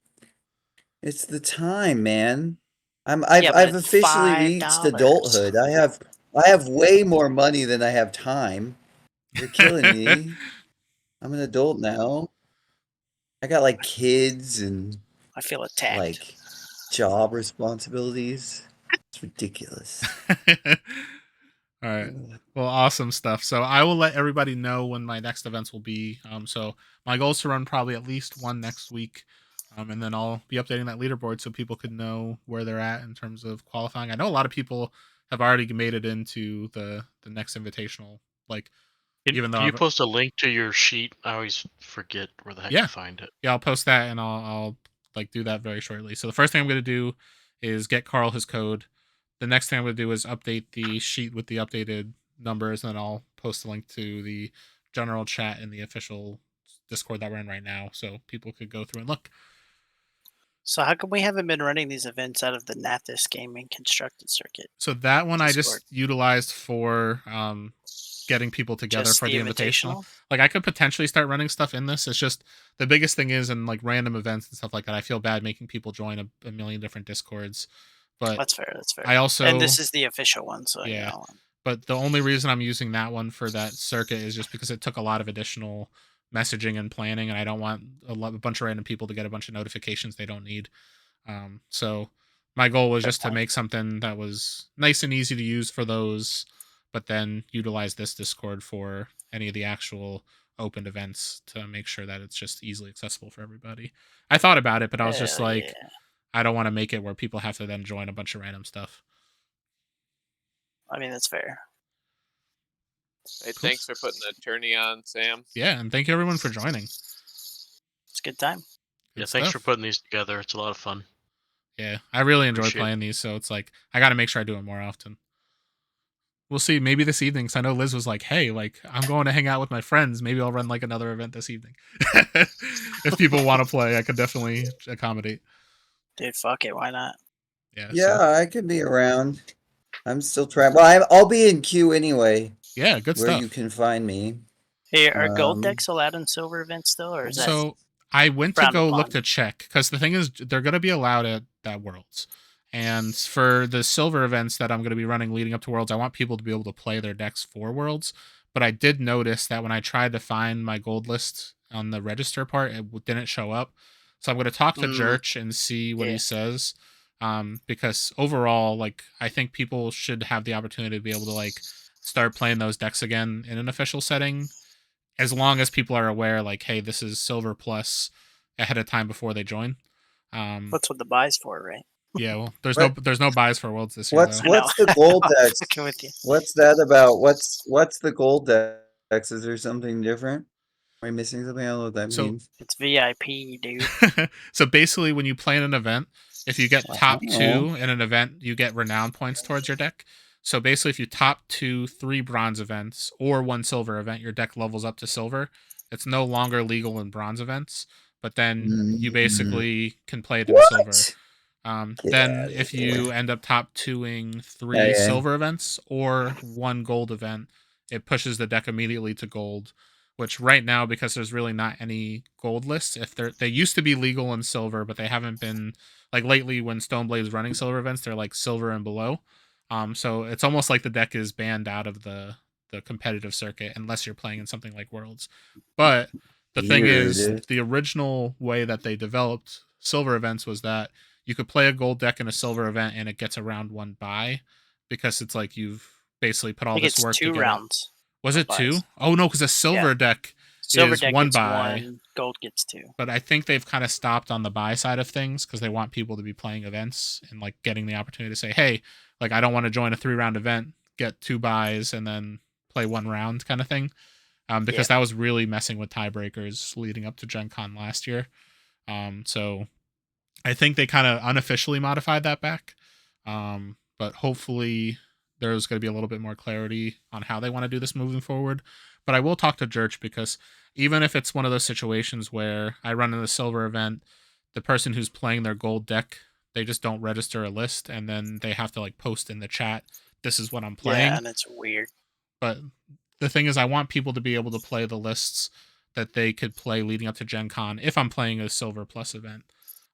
[SPEAKER 5] It's the time, man.
[SPEAKER 2] Yeah, but
[SPEAKER 5] I've
[SPEAKER 2] it's
[SPEAKER 5] officially reached
[SPEAKER 2] $5.
[SPEAKER 5] adulthood. I have way more money than I have time. You're killing me. I'm an adult now. I got like kids and
[SPEAKER 2] I feel attacked.
[SPEAKER 5] like job responsibilities. It's ridiculous.
[SPEAKER 1] All right. Well, awesome stuff. So I will let everybody know when my next events will be. So my goal is to run probably at least one next week. And then I'll be updating that leaderboard so people can know where they're at in terms of qualifying. I know a lot of people have already made it into the next invitational. Like, even though
[SPEAKER 4] Can you post a link to your sheet? I always forget where the heck to find it.
[SPEAKER 1] Yeah, I'll post that and I'll like do that very shortly. So the first thing I'm going to do is get Carl his code. The next thing I'm going to do is update the sheet with the updated numbers, and then I'll post a link to the general chat in the official Discord that we're in right now, so people could go through and look.
[SPEAKER 2] So how come we haven't been running these events out of the NathasGaming constructed circuit?
[SPEAKER 1] So that one I
[SPEAKER 2] Discord.
[SPEAKER 1] just utilized for getting people together
[SPEAKER 2] Just
[SPEAKER 1] for the invitational.
[SPEAKER 2] invitational?
[SPEAKER 1] Like I could potentially start running stuff in this. It's just the biggest thing is in like random events and stuff like that. I feel bad making people join a million different Discords. But
[SPEAKER 2] That's fair. That's fair.
[SPEAKER 1] I also,
[SPEAKER 2] and this is the official one, so
[SPEAKER 1] yeah.
[SPEAKER 2] you know.
[SPEAKER 1] But the only reason I'm using that one for that circuit is just because it took a lot of additional messaging and planning, and I don't want a bunch of random people to get a bunch of notifications they don't need. So my goal was just to make something that was nice and easy to use for those, but then utilize this Discord for any of the actual open events to make sure that it's just easily accessible for everybody. I thought about it, but I was just like,
[SPEAKER 2] yeah.
[SPEAKER 1] I don't want to make it where people have to then join a bunch of random stuff.
[SPEAKER 2] I mean, that's fair.
[SPEAKER 8] Hey, thanks for putting the tourney on, Sam.
[SPEAKER 1] Yeah, and thank you everyone for joining.
[SPEAKER 2] It's a good time.
[SPEAKER 1] Good
[SPEAKER 4] thanks
[SPEAKER 1] stuff.
[SPEAKER 4] for putting these together. It's a lot of fun.
[SPEAKER 1] Yeah, I really enjoy
[SPEAKER 4] Appreciate
[SPEAKER 1] playing these, so it's like I got to make sure I do it more often. We'll see. Maybe this evening, because I know Liz was like, "Hey, like I'm going to hang out with my friends. Maybe I'll run like another event this evening." If people want to play, I could definitely accommodate.
[SPEAKER 2] Dude, fuck it. Why not?
[SPEAKER 5] Yeah, I could be around. I'm still trying. Well, I'll be in queue anyway.
[SPEAKER 1] Yeah, good
[SPEAKER 5] where
[SPEAKER 1] stuff.
[SPEAKER 5] you can find me.
[SPEAKER 2] Hey, are gold decks allowed in silver events still, or is that?
[SPEAKER 1] So I went to go look to check, because the thing is, they're going to be allowed at Worlds. And for the silver events that I'm going to be running leading up to Worlds, I want people to be able to play their decks for Worlds. But I did notice that when I tried to find my gold list on the register part, it didn't show up. So I'm going to talk to Church and see what he says. Because overall, like, I think people should have the opportunity to be able to like start playing those decks again in an official setting, as long as people are aware, like, hey, this is silver plus ahead of time before they join.
[SPEAKER 2] That's what the buy's for, right?
[SPEAKER 1] Yeah, well, there's no buys for Worlds this year.
[SPEAKER 5] What's the gold decks?
[SPEAKER 2] With you.
[SPEAKER 5] What's that about? What's the gold decks? Is there something different? Am I missing something? I don't know what that means.
[SPEAKER 2] It's VIP, dude.
[SPEAKER 1] So basically, when you play in an event, if you get top 2 in an event, you get renown points towards your deck. So basically, if you top 2 3 bronze events or 1 silver event, your deck levels up to silver. It's no longer legal in bronze events, but then you basically can play it in silver. Then if you end up top 2ing 3 silver events or 1 gold event, it pushes the deck immediately to gold. Which right now, because there's really not any gold lists, if they used to be legal in silver, but they haven't been, like lately when Stoneblade's running silver events, they're like silver and below. So it's almost like the deck is banned out of the competitive circuit unless you're playing in something like Worlds. But the thing is, the original way that they developed silver events was that you could play a gold deck in a silver event and it gets a round 1 bye because it's like you've basically put
[SPEAKER 2] I
[SPEAKER 1] all
[SPEAKER 2] think
[SPEAKER 1] this
[SPEAKER 2] it's
[SPEAKER 1] work to
[SPEAKER 2] 2
[SPEAKER 1] get
[SPEAKER 2] rounds.
[SPEAKER 1] it. Was it
[SPEAKER 2] buys.
[SPEAKER 1] 2? Oh no, because a silver deck
[SPEAKER 2] Silver
[SPEAKER 1] is
[SPEAKER 2] deck
[SPEAKER 1] 1
[SPEAKER 2] gets
[SPEAKER 1] buy.
[SPEAKER 2] 1, gold gets 2.
[SPEAKER 1] But I think they've kind of stopped on the buy side of things because they want people to be playing events and like getting the opportunity to say, hey, like I don't want to join a 3-round event, get 2 buys and then play 1 round kind of thing. Because that was really messing with tiebreakers leading up to Gen Con last year. So I think they kind of unofficially modified that back. But hopefully there's going to be a little bit more clarity on how they want to do this moving forward. But I will talk to Church because even if it's one of those situations where I run in a silver event, the person who's playing their gold deck, they just don't register a list and then they have to like post in the chat, this is what I'm playing.
[SPEAKER 2] Yeah, and it's weird.
[SPEAKER 1] But the thing is, I want people to be able to play the lists that they could play leading up to Gen Con if I'm playing a Silver Plus event,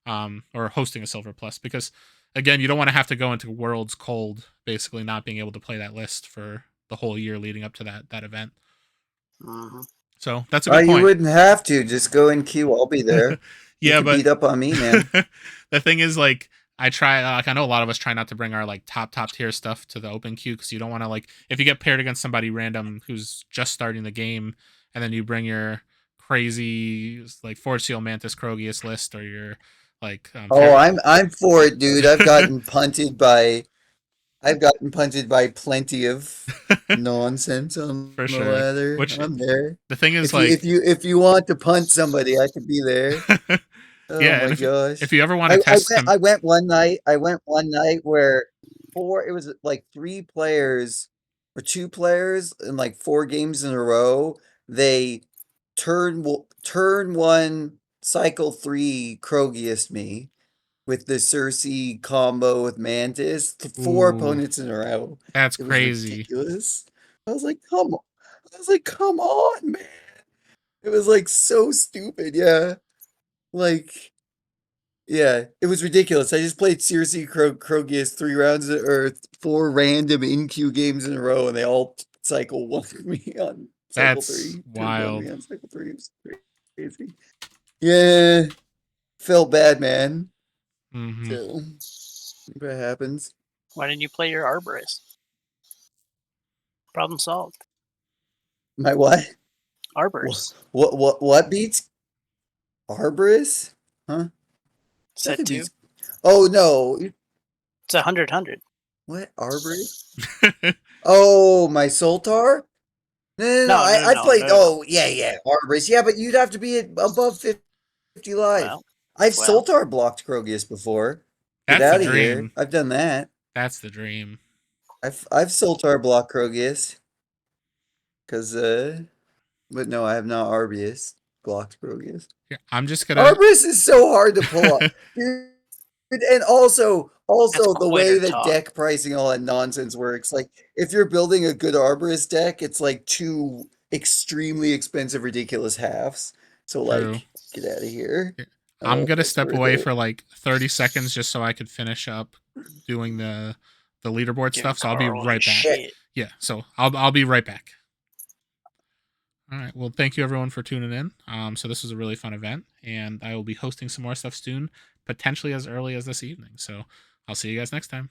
[SPEAKER 1] or hosting a Silver Plus, because again, you don't want to have to go into Worlds cold, basically not being able to play that list for the whole year leading up to that event.
[SPEAKER 2] Mm-hmm.
[SPEAKER 1] So that's a good point.
[SPEAKER 5] You wouldn't have to. Just go in queue. I'll be there.
[SPEAKER 1] Yeah,
[SPEAKER 5] you can
[SPEAKER 1] but
[SPEAKER 5] beat up on me, man.
[SPEAKER 1] The thing is, like, I try, like, I know a lot of us try not to bring our like top tier stuff to the open queue because you don't want to, like, if you get paired against somebody random who's just starting the game and then you bring your crazy like Forge Seal Mantis Krogius list or your like
[SPEAKER 5] I'm for it, dude. I've gotten punted by plenty of nonsense on
[SPEAKER 1] for
[SPEAKER 5] the
[SPEAKER 1] sure.
[SPEAKER 5] ladder.
[SPEAKER 1] Which
[SPEAKER 5] I'm there.
[SPEAKER 1] the thing is,
[SPEAKER 5] if you want to punt somebody, I could be there. Oh
[SPEAKER 1] yeah,
[SPEAKER 5] my
[SPEAKER 1] and
[SPEAKER 5] gosh!
[SPEAKER 1] if you ever want to test
[SPEAKER 5] I went one night. Where it was like 3 players or 2 players in like 4 games in a row. They turn 1, cycle 3 Krogius me with the Cersei combo with Mantis. 4 opponents in a row.
[SPEAKER 1] That's
[SPEAKER 5] It was
[SPEAKER 1] crazy.
[SPEAKER 5] ridiculous. I was like, come on, man. It was like so stupid. Yeah. Like, yeah, it was ridiculous. I just played Cersei Krogius 3 rounds or 4 random in-queue games in a row, and they all cycle 1 me on cycle 3.
[SPEAKER 1] Wild.
[SPEAKER 5] Me on cycle 3. It was crazy. Yeah. Felt bad, man.
[SPEAKER 1] Mm-hmm.
[SPEAKER 5] So, what happens?
[SPEAKER 2] Why didn't you play your Arborist? Problem solved.
[SPEAKER 5] My what?
[SPEAKER 2] Arborist.
[SPEAKER 5] What beats? Arborist? Huh?
[SPEAKER 2] Set 2.
[SPEAKER 5] Oh, no.
[SPEAKER 2] It's 100.
[SPEAKER 5] What? Arborist? Oh, my Soltar? No. I played. Oh, yeah. Arborist. Yeah, but you'd have to be above 50 live.
[SPEAKER 2] Well,
[SPEAKER 5] I've Soltar blocked Krogius before. Get
[SPEAKER 1] That's
[SPEAKER 5] out
[SPEAKER 1] the
[SPEAKER 5] of
[SPEAKER 1] dream.
[SPEAKER 5] here. I've done that.
[SPEAKER 1] That's the dream.
[SPEAKER 5] I've Soltar blocked Krogius. Because, but no, I have not Arborist blocked Krogius.
[SPEAKER 1] Yeah, I'm just gonna.
[SPEAKER 5] Arborist is so hard to pull up. Dude, and also the way that deck pricing, all that nonsense works. Like, if you're building a good Arborist deck, it's like 2 extremely expensive, ridiculous halves. So,
[SPEAKER 1] True.
[SPEAKER 5] like, get out of here.
[SPEAKER 1] I'm gonna step away for like 30 seconds just so I could finish up doing the leaderboard stuff. So I'll be right back. Yeah, so I'll be right back. All right. Well, thank you everyone for tuning in. So this was a really fun event, and I will be hosting some more stuff soon, potentially as early as this evening. So I'll see you guys next time.